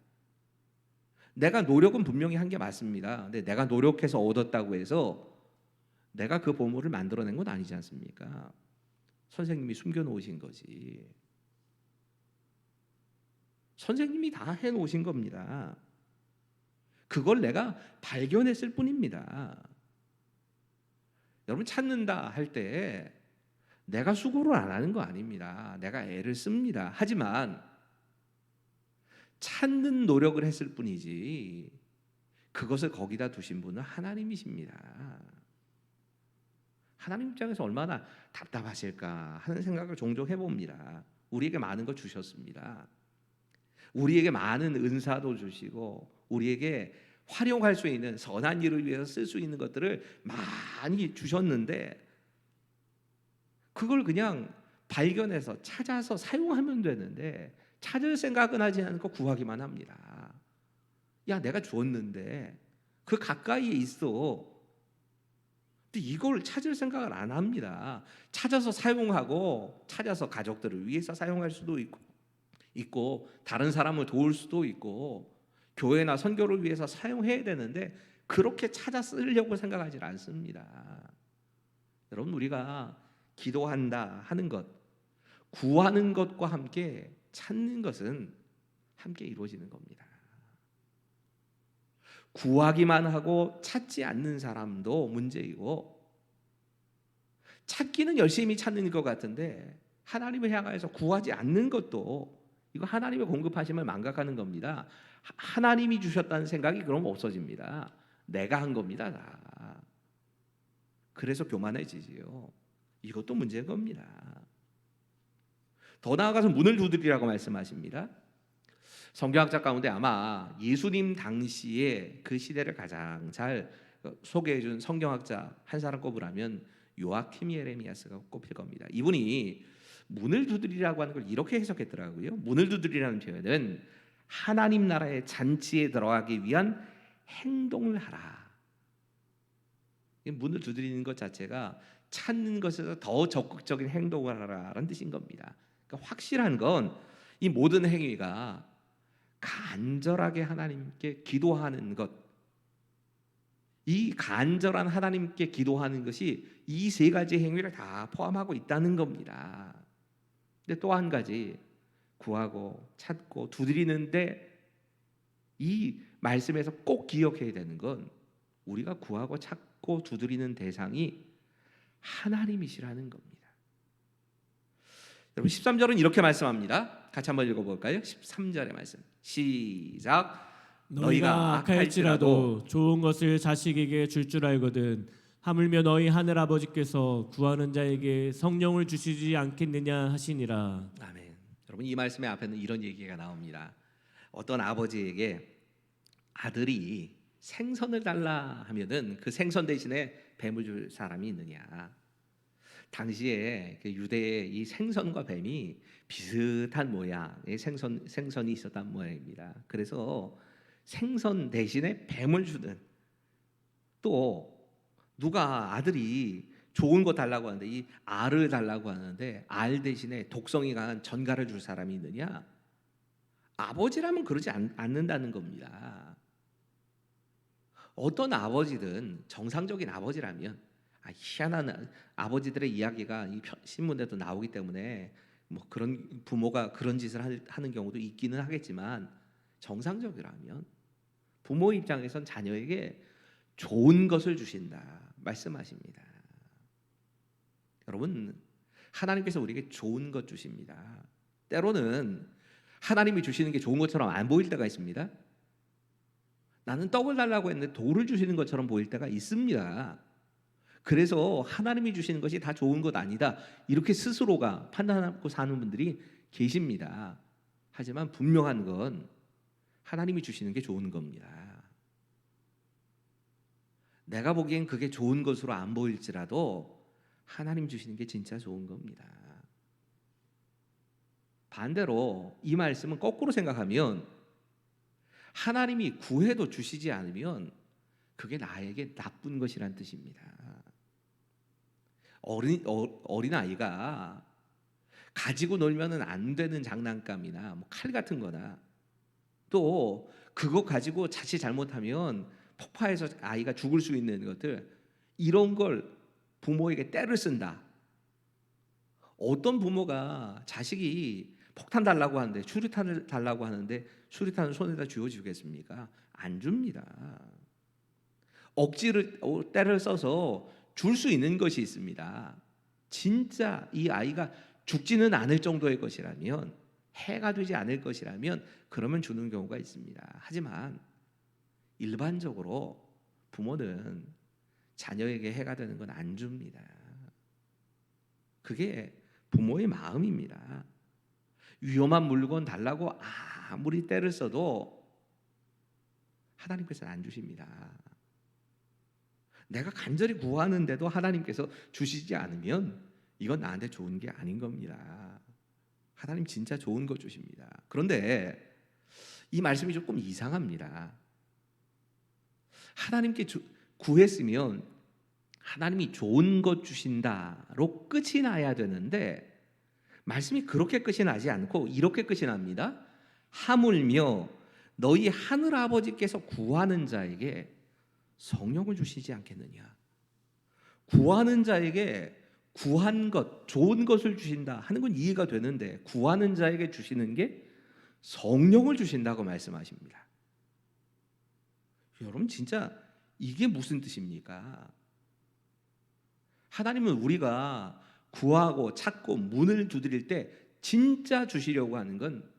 내가 노력은 분명히 한 게 맞습니다. 근데 내가 노력해서 얻었다고 해서 내가 그 보물을 만들어낸 건 아니지 않습니까? 선생님이 숨겨놓으신 거지. 선생님이 다 해놓으신 겁니다. 그걸 내가 발견했을 뿐입니다. 여러분 찾는다 할 때 내가 수고를 안 하는 거 아닙니다. 내가 애를 씁니다. 하지만 찾는 노력을 했을 뿐이지 그것을 거기다 두신 분은 하나님이십니다. 하나님 입장에서 얼마나 답답하실까 하는 생각을 종종 해봅니다. 우리에게 많은 거 주셨습니다. 우리에게 많은 은사도 주시고 우리에게 활용할 수 있는 선한 일을 위해서 쓸 수 있는 것들을 많이 주셨는데 그걸 그냥 발견해서 찾아서 사용하면 되는데 찾을 생각은 하지 않고 구하기만 합니다. 야, 내가 주었는데 그 가까이에 있어. 근데 이걸 찾을 생각을 안 합니다. 찾아서 사용하고 찾아서 가족들을 위해서 사용할 수도 있고 다른 사람을 도울 수도 있고 교회나 선교를 위해서 사용해야 되는데 그렇게 찾아 쓰려고 생각하지 않습니다. 여러분, 우리가 기도한다 하는 것, 구하는 것과 함께 찾는 것은 함께 이루어지는 겁니다. 구하기만 하고 찾지 않는 사람도 문제이고 찾기는 열심히 찾는 것 같은데 하나님을 향해서 구하지 않는 것도 이거 하나님의 공급하심을 망각하는 겁니다. 하나님이 주셨다는 생각이 그럼 없어집니다. 내가 한 겁니다. 다. 그래서 교만해지지요. 이것도 문제인 겁니다. 더 나아가서 문을 두드리라고 말씀하십니다. 성경학자 가운데 아마 예수님 당시에 그 시대를 가장 잘 소개해 준 성경학자 한 사람 꼽으라면 요아킴 예레미야스가 꼽힐 겁니다. 이분이 문을 두드리라고 하는 걸 이렇게 해석했더라고요. 문을 두드리라는 표현은 하나님 나라의 잔치에 들어가기 위한 행동을 하라. 문을 두드리는 것 자체가 찾는 것에서 더 적극적인 행동을 하라라는 뜻인 겁니다. 그러니까 확실한 건 이 모든 행위가 간절하게 하나님께 기도하는 것, 이 간절한 하나님께 기도하는 것이 이 세 가지 행위를 다 포함하고 있다는 겁니다. 근데 또 한 가지, 구하고 찾고 두드리는데 이 말씀에서 꼭 기억해야 되는 건 우리가 구하고 찾고 두드리는 대상이 하나님이시라는 겁니다. 여러분 13절은 이렇게 말씀합니다. 같이 한번 읽어볼까요? 13절의 말씀 시작. 너희가 악할지라도 좋은 것을 자식에게 줄 줄 알거든 하물며 너희 하늘 아버지께서 구하는 자에게 성령을 주시지 않겠느냐 하시니라. 아멘. 여러분 이 말씀의 앞에는 이런 얘기가 나옵니다. 어떤 아버지에게 아들이 생선을 달라 하면은 그 생선 대신에 뱀을 줄 사람이 있느냐? 당시에 그 유대의 이 생선과 뱀이 비슷한 모양의 생선이 있었단 모양입니다. 그래서 생선 대신에 뱀을 주는, 또 누가 아들이 좋은 거 달라고 하는데 이 알을 달라고 하는데 알 대신에 독성이 강한 전갈을 줄 사람이 있느냐? 아버지라면 그러지 않는다는 겁니다. 어떤 아버지든 정상적인 아버지라면 희한한 아버지들의 이야기가 이 신문에도 나오기 때문에 뭐 그런 부모가 그런 짓을 하는 경우도 있기는 하겠지만 정상적이라면 부모 입장에선 자녀에게 좋은 것을 주신다 말씀하십니다. 여러분 하나님께서 우리에게 좋은 것 주십니다. 때로는 하나님이 주시는 게 좋은 것처럼 안 보일 때가 있습니다. 나는 떡을 달라고 했는데 돌을 주시는 것처럼 보일 때가 있습니다. 그래서 하나님이 주시는 것이 다 좋은 것 아니다 이렇게 스스로가 판단하고 사는 분들이 계십니다. 하지만 분명한 건 하나님이 주시는 게 좋은 겁니다. 내가 보기엔 그게 좋은 것으로 안 보일지라도 하나님 주시는 게 진짜 좋은 겁니다. 반대로 이 말씀은 거꾸로 생각하면 하나님이 구해도 주시지 않으면 그게 나에게 나쁜 것이란 뜻입니다. 어린 아이가 가지고 놀면은 안 되는 장난감이나 뭐 칼 같은 거나 또 그거 가지고 자칫 잘못하면 폭파해서 아이가 죽을 수 있는 것들, 이런 걸 부모에게 떼를 쓴다. 어떤 부모가 자식이 폭탄 달라고 하는데, 수류탄을 달라고 하는데 수류탄을 손에다 쥐어주겠습니까? 안 줍니다. 억지로 때를 써서 줄 수 있는 것이 있습니다. 진짜 이 아이가 죽지는 않을 정도의 것이라면, 해가 되지 않을 것이라면 그러면 주는 경우가 있습니다. 하지만 일반적으로 부모는 자녀에게 해가 되는 건 안 줍니다. 그게 부모의 마음입니다. 위험한 물건 달라고 아무리 때를 써도 하나님께서는 안 주십니다. 내가 간절히 구하는데도 하나님께서 주시지 않으면 이건 나한테 좋은 게 아닌 겁니다. 하나님 진짜 좋은 거 주십니다. 그런데 이 말씀이 조금 이상합니다. 하나님께 구했으면 하나님이 좋은 것 주신다로 끝이 나야 되는데 말씀이 그렇게 끝이 나지 않고 이렇게 끝이 납니다. 하물며 너희 하늘 아버지께서 구하는 자에게 성령을 주시지 않겠느냐. 구하는 자에게 구한 것, 좋은 것을 주신다 하는 건 이해가 되는데 구하는 자에게 주시는 게 성령을 주신다고 말씀하십니다. 여러분 진짜 이게 무슨 뜻입니까? 하나님은 우리가 구하고 찾고 문을 두드릴 때 진짜 주시려고 하는 건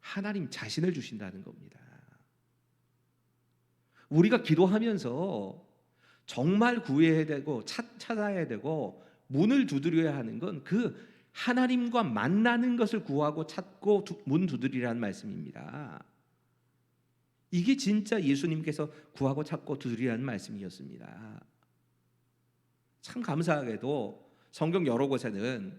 하나님 자신을 주신다는 겁니다. 우리가 기도하면서 정말 구해야 되고 찾아야 되고 문을 두드려야 하는 건 그 하나님과 만나는 것을 구하고 찾고 문 두드리라는 말씀입니다. 이게 진짜 예수님께서 구하고 찾고 두드리라는 말씀이었습니다. 참 감사하게도 성경 여러 곳에는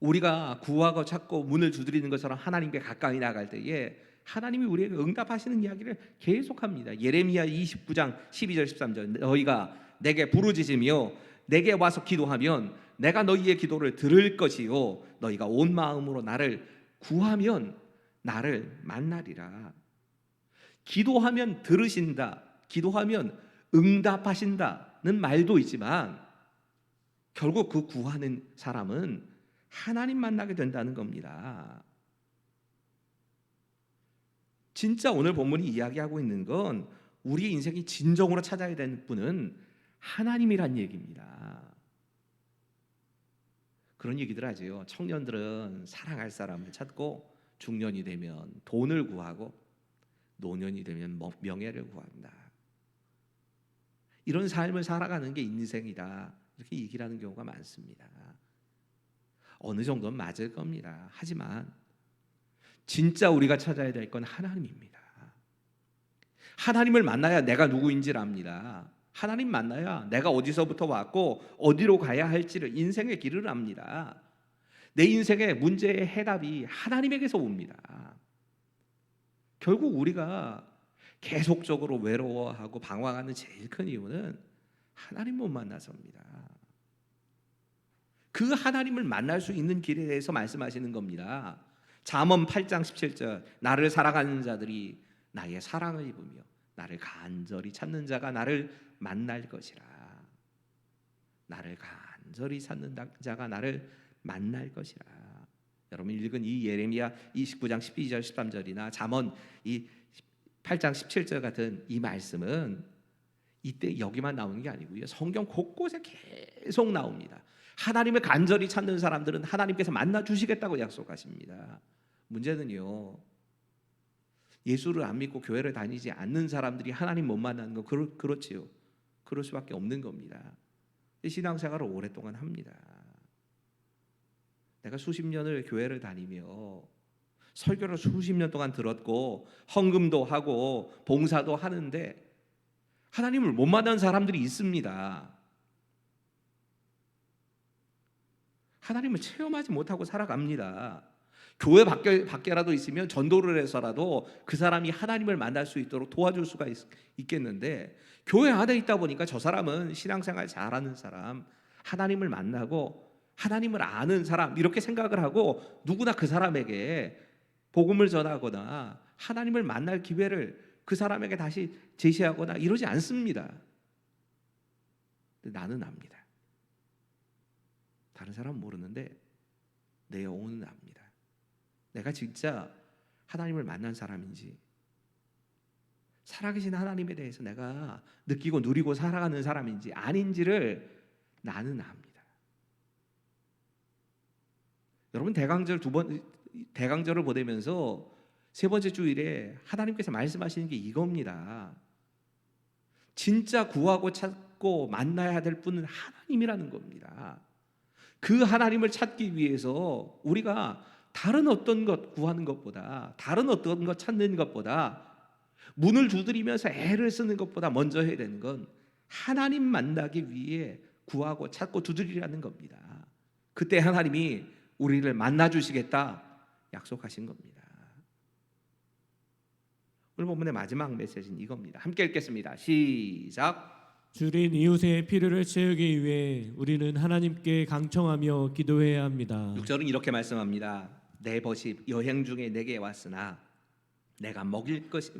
우리가 구하고 찾고 문을 두드리는 것처럼 하나님께 가까이 나갈 때에 하나님이 우리에게 응답하시는 이야기를 계속합니다. 예레미야 29장 12절 13절 너희가 내게 부르짖으며 내게 와서 기도하면 내가 너희의 기도를 들을 것이요 너희가 온 마음으로 나를 구하면 나를 만나리라. 기도하면 들으신다, 기도하면 응답하신다는 말도 있지만 결국 그 구하는 사람은 하나님 만나게 된다는 겁니다. 진짜 오늘 본문이 이야기하고 있는 건 우리의 인생이 진정으로 찾아야 되는 분은 하나님이란 얘기입니다. 그런 얘기들 하지요. 청년들은 사랑할 사람을 찾고 중년이 되면 돈을 구하고 노년이 되면 명예를 구한다. 이런 삶을 살아가는 게 인생이다. 이렇게 얘기를 하는 경우가 많습니다. 어느 정도는 맞을 겁니다. 하지만 진짜 우리가 찾아야 될 건 하나님입니다. 하나님을 만나야 내가 누구인지를 압니다. 하나님 만나야 내가 어디서부터 왔고 어디로 가야 할지를, 인생의 길을 압니다. 내 인생의 문제의 해답이 하나님에게서 옵니다. 결국 우리가 계속적으로 외로워하고 방황하는 제일 큰 이유는 하나님 못 만나서입니다. 그 하나님을 만날 수 있는 길에 대해서 말씀하시는 겁니다. 잠언 8장 17절 나를 사랑하는 자들이 나의 사랑을 입으며 나를 간절히 찾는 자가 나를 만날 것이라. 나를 간절히 찾는 자가 나를 만날 것이라. 여러분 읽은 이 예레미야 29장 12절 13절이나 잠언 이 8장 17절 같은 이 말씀은 이때 여기만 나오는 게 아니고요. 성경 곳곳에 계속 나옵니다. 하나님을 간절히 찾는 사람들은 하나님께서 만나 주시겠다고 약속하십니다. 문제는요, 예수를 안 믿고 교회를 다니지 않는 사람들이 하나님 못 만나는 거 그렇지요. 그럴 수밖에 없는 겁니다. 신앙생활을 오랫동안 합니다. 내가 수십 년을 교회를 다니며 설교를 수십 년 동안 들었고 헌금도 하고 봉사도 하는데 하나님을 못 만난 사람들이 있습니다. 하나님을 체험하지 못하고 살아갑니다. 교회 밖에라도 있으면 전도를 해서라도 그 사람이 하나님을 만날 수 있도록 도와줄 수가 있겠는데, 교회 안에 있다 보니까 저 사람은 신앙생활 잘하는 사람, 하나님을 만나고 하나님을 아는 사람, 이렇게 생각을 하고 누구나 그 사람에게 복음을 전하거나 하나님을 만날 기회를 그 사람에게 다시 제시하거나 이러지 않습니다. 근데 나는 압니다. 다른 사람은 모르는데 내 영혼은 압니다. 내가 진짜 하나님을 만난 사람인지, 살아계신 하나님에 대해서 내가 느끼고 누리고 살아가는 사람인지 아닌지를 나는 압니다. 여러분, 대강절을 보내면서 세 번째 주일에 하나님께서 말씀하시는 게 이겁니다. 진짜 구하고 찾고 만나야 될 분은 하나님이라는 겁니다. 그 하나님을 찾기 위해서 우리가 다른 어떤 것 구하는 것보다, 다른 어떤 것 찾는 것보다, 문을 두드리면서 애를 쓰는 것보다 먼저 해야 되는 건 하나님 만나기 위해 구하고 찾고 두드리라는 겁니다. 그때 하나님이 우리를 만나 주시겠다 약속하신 겁니다. 오늘 본문의 마지막 메시지는 이겁니다. 함께 읽겠습니다. 시작. 줄인 이웃의 필요를 채우기 위해 우리는 하나님께 강청하며 기도해야 합니다. 6절은 이렇게 말씀합니다. 내 벗이 여행 중에 내게 왔으나 내가 먹일 것이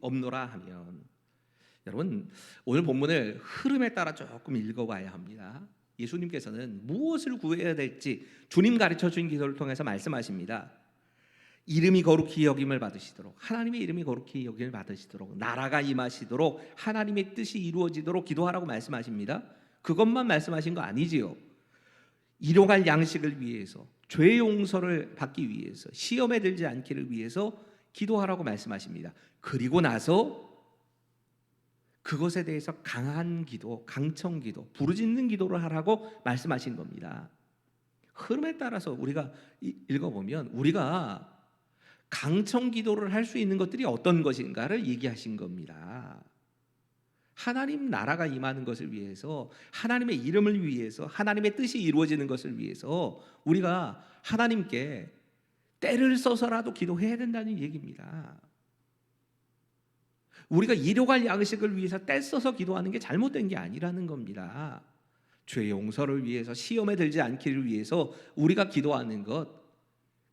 없노라 하면. 여러분, 오늘 본문을 흐름에 따라 조금 읽어봐야 합니다. 예수님께서는 무엇을 구해야 될지 주님 가르쳐 준 기도를 통해서 말씀하십니다. 이름이 거룩히 여김을 받으시도록, 하나님의 이름이 거룩히 여김을 받으시도록, 나라가 임하시도록, 하나님의 뜻이 이루어지도록 기도하라고 말씀하십니다. 그것만 말씀하신 거 아니지요. 일용할 양식을 위해서, 죄 용서를 받기 위해서, 시험에 들지 않기를 위해서 기도하라고 말씀하십니다. 그리고 나서 그것에 대해서 강한 기도, 강청 기도, 부르짖는 기도를 하라고 말씀하신 겁니다. 흐름에 따라서 우리가 읽어보면 우리가 강청 기도를 할 수 있는 것들이 어떤 것인가를 얘기하신 겁니다. 하나님 나라가 임하는 것을 위해서, 하나님의 이름을 위해서, 하나님의 뜻이 이루어지는 것을 위해서 우리가 하나님께 때를 써서라도 기도해야 된다는 얘기입니다. 우리가 일용할 양식을 위해서 때 써서 기도하는 게 잘못된 게 아니라는 겁니다. 죄 용서를 위해서, 시험에 들지 않기를 위해서 우리가 기도하는 것,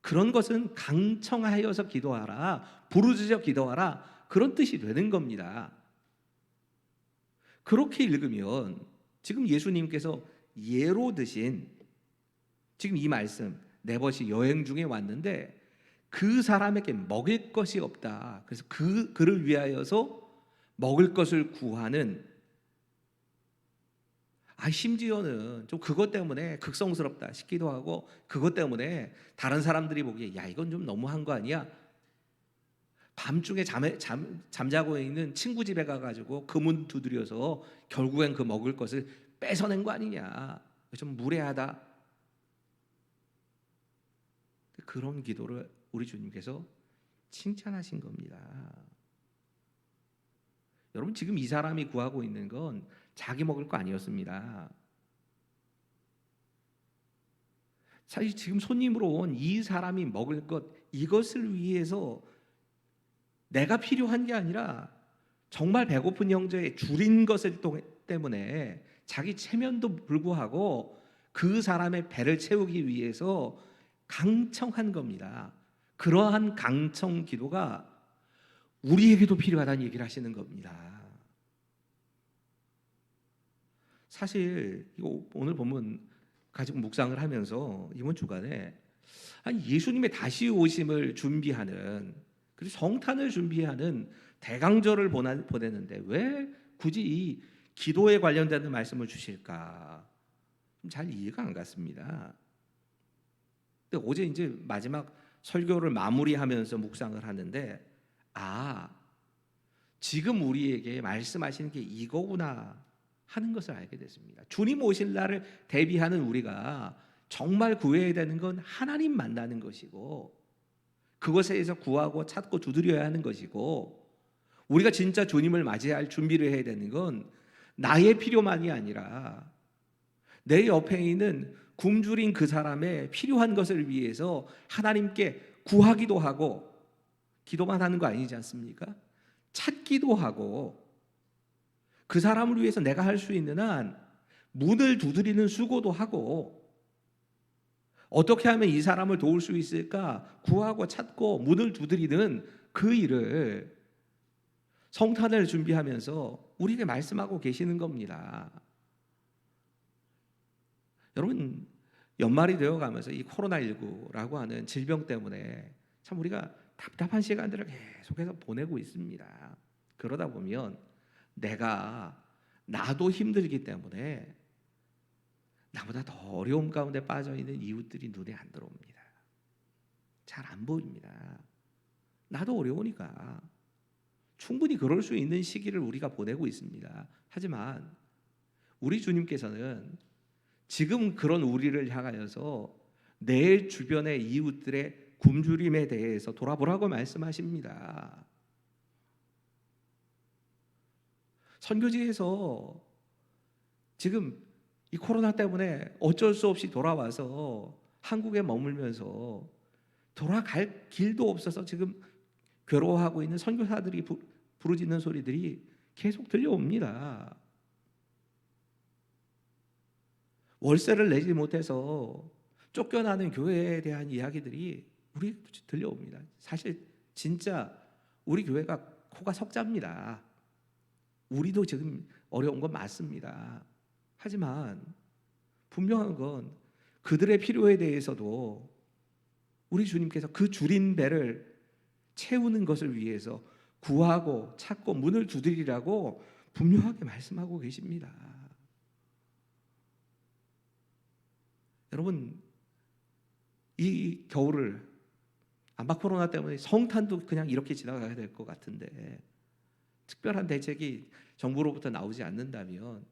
그런 것은 강청하여서 기도하라, 부르짖어 기도하라, 그런 뜻이 되는 겁니다. 그렇게 읽으면 지금 예수님께서 예로 드신 지금 이 말씀, 내 벗이 여행 중에 왔는데 그 사람에게 먹일 것이 없다, 그래서 그를 위하여서 먹을 것을 구하는, 심지어는 좀 그것 때문에 극성스럽다 싶기도 하고, 그것 때문에 다른 사람들이 보기에 야, 이건 좀 너무한 거 아니야? 밤중에 잠자고 있는 친구 집에 가가지고 그 문 두드려서 결국엔 그 먹을 것을 뺏어낸 거 아니냐, 좀 무례하다. 그런 기도를 우리 주님께서 칭찬하신 겁니다. 여러분, 지금 이 사람이 구하고 있는 건 자기 먹을 거 아니었습니다. 사실 지금 손님으로 온 이 사람이 먹을 것, 이것을 위해서 내가 필요한 게 아니라 정말 배고픈 형제의 줄인 것을 때문에 자기 체면도 불구하고 그 사람의 배를 채우기 위해서 강청한 겁니다. 그러한 강청 기도가 우리에게도 필요하다는 얘기를 하시는 겁니다. 사실 이거 오늘 보면 가지고 묵상을 하면서 이번 주간에 예수님의 다시 오심을 준비하는, 그리고 성탄을 준비하는 대강절을 보내는데 왜 굳이 이 기도에 관련되는 말씀을 주실까? 잘 이해가 안 갔습니다. 근데 어제 이제 마지막 설교를 마무리하면서 묵상을 하는데, 지금 우리에게 말씀하시는 게 이거구나 하는 것을 알게 됐습니다. 주님 오실 날을 대비하는 우리가 정말 구해야 되는 건 하나님 만나는 것이고, 그것에 대해서 구하고 찾고 두드려야 하는 것이고, 우리가 진짜 주님을 맞이할 준비를 해야 되는 건 나의 필요만이 아니라 내 옆에 있는 굶주린 그 사람의 필요한 것을 위해서 하나님께 구하기도 하고, 기도만 하는 거 아니지 않습니까? 찾기도 하고, 그 사람을 위해서 내가 할 수 있는 한 문을 두드리는 수고도 하고, 어떻게 하면 이 사람을 도울 수 있을까 구하고 찾고 문을 두드리는 그 일을 성탄을 준비하면서 우리에게 말씀하고 계시는 겁니다. 여러분, 연말이 되어가면서 이 코로나19라고 하는 질병 때문에 참 우리가 답답한 시간들을 계속해서 보내고 있습니다. 그러다 보면 나도 힘들기 때문에 나보다 더 어려움 가운데 빠져 있는 이웃들이 눈에 안 들어옵니다. 잘 안 보입니다. 나도 어려우니까 충분히 그럴 수 있는 시기를 우리가 보내고 있습니다. 하지만 우리 주님께서는 지금 그런 우리를 향하여서 내 주변의 이웃들의 굶주림에 대해서 돌아보라고 말씀하십니다. 선교지에서 지금 이 코로나 때문에 어쩔 수 없이 돌아와서 한국에 머물면서 돌아갈 길도 없어서 지금 괴로워하고 있는 선교사들이 부르짖는 소리들이 계속 들려옵니다. 월세를 내지 못해서 쫓겨나는 교회에 대한 이야기들이 우리 들려옵니다. 사실 진짜 우리 교회가 코가 석자입니다. 우리도 지금 어려운 건 맞습니다. 하지만 분명한 건 그들의 필요에 대해서도 우리 주님께서 그 줄인 배를 채우는 것을 위해서 구하고 찾고 문을 두드리라고 분명하게 말씀하고 계십니다. 여러분, 이 겨울을 아마 코로나 때문에 성탄도 그냥 이렇게 지나가야 될 것 같은데 특별한 대책이 정부로부터 나오지 않는다면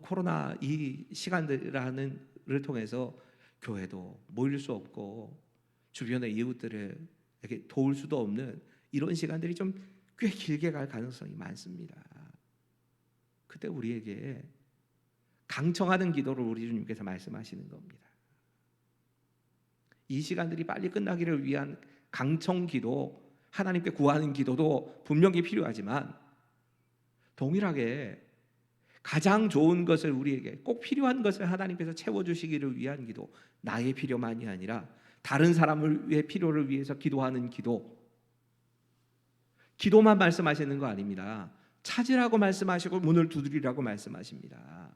코로나 이 시간들을 통해서 교회도 모일 수 없고 주변의 이웃들에게 도울 수도 없는 이런 시간들이 좀 꽤 길게 갈 가능성이 많습니다. 그때 우리에게 강청하는 기도를 우리 주님께서 말씀하시는 겁니다. 이 시간들이 빨리 끝나기를 위한 강청 기도, 하나님께 구하는 기도도 분명히 필요하지만 동일하게 가장 좋은 것을 우리에게 꼭 필요한 것을 하나님께서 채워주시기를 위한 기도, 나의 필요만이 아니라 다른 사람을 위해 필요를 위해서 기도하는 기도만 말씀하시는 거 아닙니다. 찾으라고 말씀하시고 문을 두드리라고 말씀하십니다.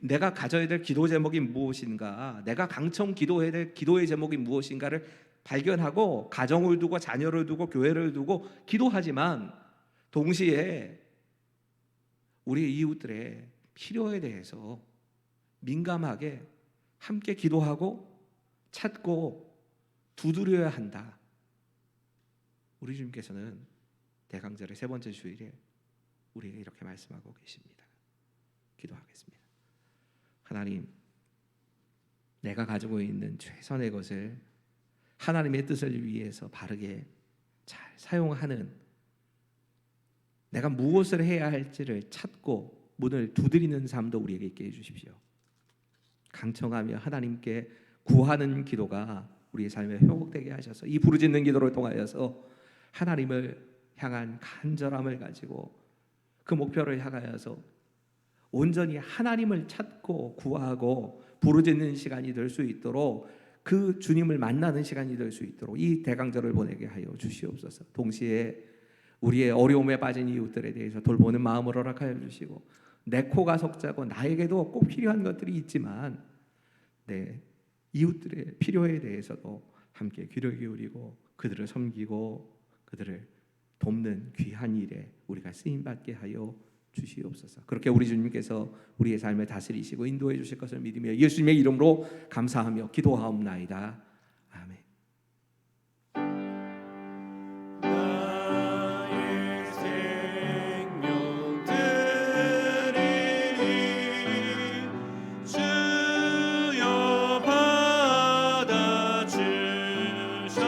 내가 가져야 될 기도 제목이 무엇인가, 내가 강청 기도해야 될 기도의 제목이 무엇인가를 발견하고 가정을 두고 자녀를 두고 교회를 두고 기도하지만 동시에 우리 이웃들의 필요에 대해서 민감하게 함께 기도하고 찾고 두드려야 한다. 우리 주님께서는 대강절의 세 번째 주일에 우리에게 이렇게 말씀하고 계십니다. 기도하겠습니다. 하나님, 내가 가지고 있는 최선의 것을 하나님의 뜻을 위해서 바르게 잘 사용하는, 내가 무엇을 해야 할지를 찾고 문을 두드리는 삶도 우리에게 있게 해주십시오. 강청하며 하나님께 구하는 기도가 우리의 삶에 회복되게 하셔서 이 부르짖는 기도를 통하여서 하나님을 향한 간절함을 가지고 그 목표를 향하여서 온전히 하나님을 찾고 구하고 부르짖는 시간이 될 수 있도록, 그 주님을 만나는 시간이 될 수 있도록 이 대강절을 보내게 하여 주시옵소서. 동시에 우리의 어려움에 빠진 이웃들에 대해서 돌보는 마음을 허락하여 주시고, 내 코가 석자고 나에게도 꼭 필요한 것들이 있지만 내 이웃들의 필요에 대해서도 함께 귀를 기울이고 그들을 섬기고 그들을 돕는 귀한 일에 우리가 쓰임받게 하여 주시옵소서. 그렇게 우리 주님께서 우리의 삶을 다스리시고 인도해 주실 것을 믿으며 예수님의 이름으로 감사하며 기도하옵나이다. 아멘. 나의 생명 드리리 주여 받아 주셔서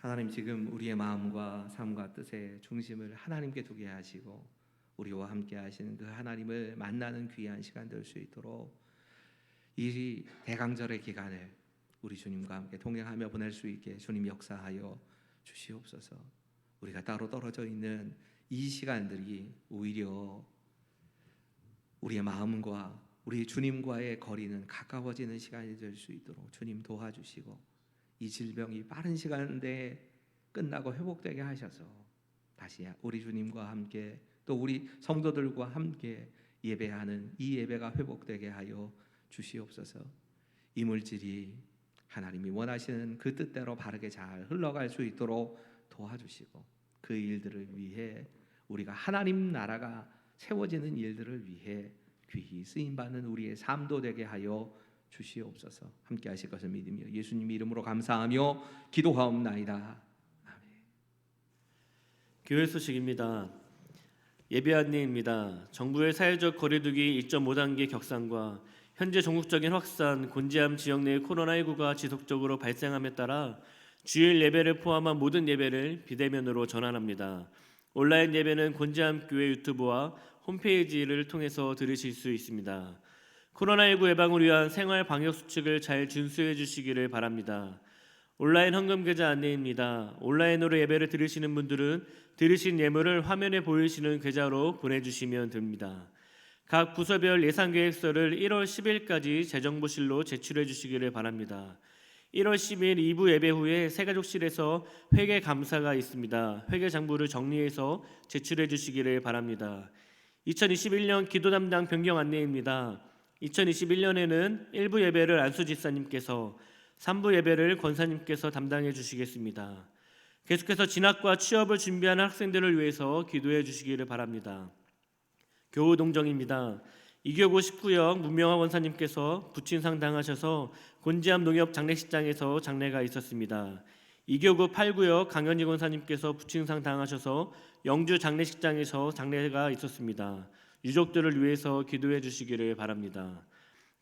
하나님, 지금 우리의 마음과 삶과 뜻의 중심을 하나님께 두게 하시고 우리와 함께 하시는 그 하나님을 만나는 귀한 시간 될 수 있도록 이 대강절의 기간을 우리 주님과 함께 동행하며 보낼 수 있게 주님 역사하여 주시옵소서. 우리가 따로 떨어져 있는 이 시간들이 오히려 우리의 마음과 우리 주님과의 거리는 가까워지는 시간이 될 수 있도록 주님 도와주시고, 이 질병이 빠른 시간 내에 끝나고 회복되게 하셔서 다시 우리 주님과 함께 또 우리 성도들과 함께 예배하는 이 예배가 회복되게 하여 주시옵소서. 이 물질이 하나님이 원하시는 그 뜻대로 바르게 잘 흘러갈 수 있도록 도와주시고, 그 일들을 위해 우리가 하나님 나라가 세워지는 일들을 위해 귀히 쓰임받는 우리의 삶도 되게 하여 주시옵소서. 함께 하실 것을 믿으며 예수님 이름으로 감사하며 기도하옵나이다. 아멘. 교회 소식입니다. 예배 안내입니다. 정부의 사회적 거리두기 2.5단계 격상과 현재 전국적인 확산, 곤지암 지역 내 코로나19가 지속적으로 발생함에 따라 주일 예배를 포함한 모든 예배를 비대면으로 전환합니다. 온라인 예배는 곤지암 교회 유튜브와 홈페이지를 통해서 들으실 수 있습니다. 코로나19 예방을 위한 생활 방역 수칙을 잘 준수해 주시기를 바랍니다. 온라인 헌금 계좌 안내입니다. 온라인으로 예배를 들으시는 분들은 들으신 예물을 화면에 보이시는 계좌로 보내주시면 됩니다. 각 부서별 예산계획서를 1월 10일까지 재정부실로 제출해 주시기를 바랍니다. 1월 10일 2부 예배 후에 새가족실에서 회계 감사가 있습니다. 회계 장부를 정리해서 제출해 주시기를 바랍니다. 2021년 기도 담당 변경 안내입니다. 2021년에는 1부 예배를 안수 집사님께서, 3부 예배를 권사님께서 담당해 주시겠습니다. 계속해서 진학과 취업을 준비하는 학생들을 위해서 기도해 주시기를 바랍니다. 교우 동정입니다. 이교구 19역 문명화 원사님께서 부친상 당하셔서 곤지암 농협 장례식장에서 장례가 있었습니다. 이교구 8구역 강현희 권사님께서 부친상 당하셔서 영주 장례식장에서 장례가 있었습니다. 유족들을 위해서 기도해 주시기를 바랍니다.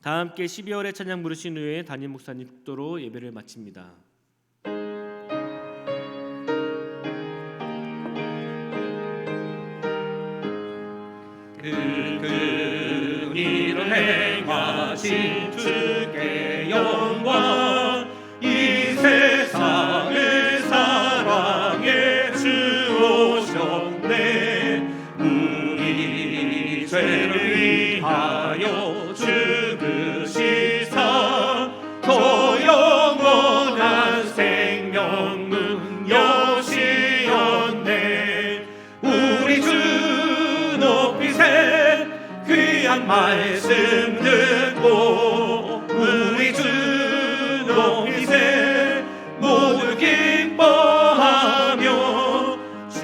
다 함께 12월의 찬양 부르신 후에 담임 목사님 축도로 예배를 마칩니다. 그 일을 행하신 주께 영광, 이 세상을 사랑해 주오셨네. 우리 죄를 위하여 죽으시사 더 영원한 생명 능력이었네. 우리 주 높이세 귀한 말씀 듣고, 우리 주 높이세 모두 기뻐하며 주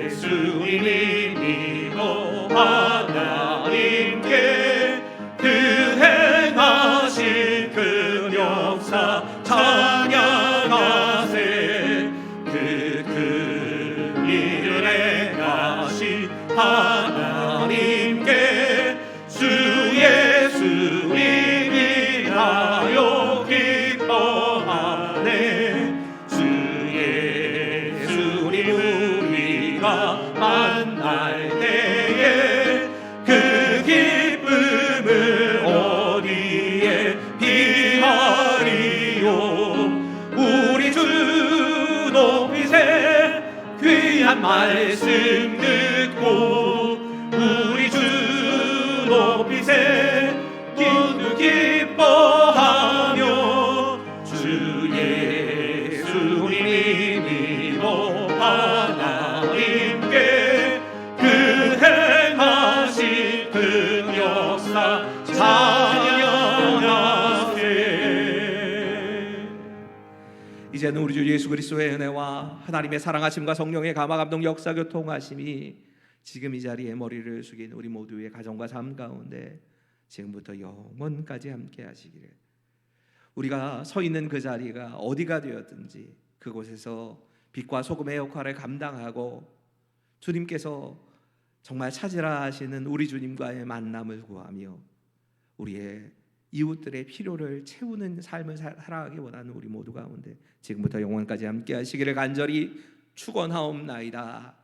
예수님이 믿어 하나님께 그 행하신 그 역사 찬양하세. 그 일을 행하신 하나님께 주 예수님이라여 기뻐하네. 주 예수님 우리가 만날 때에 그 기쁨을 어디에 비하리요. 우리 주 높이세 귀한 말씀 듣고, 우리 주 높이세 모두 기뻐하며 주 예수님이 믿어 하나님께 그 행하신 그 역사 찬양하세. 이제는 우리 주 예수 그리스도의 은혜와 하나님의 사랑하심과 성령의 감화 감동 역사 교통하심이 지금 이 자리에 머리를 숙인 우리 모두의 가정과 삶 가운데 지금부터 영원까지 함께 하시기를, 우리가 서 있는 그 자리가 어디가 되었든지 그곳에서 빛과 소금의 역할을 감당하고 주님께서 정말 찾으라 하시는 우리 주님과의 만남을 구하며 우리의 이웃들의 필요를 채우는 삶을 살아가기 원하는 우리 모두 가운데 지금부터 영원까지 함께 하시기를 간절히 축원하옵나이다.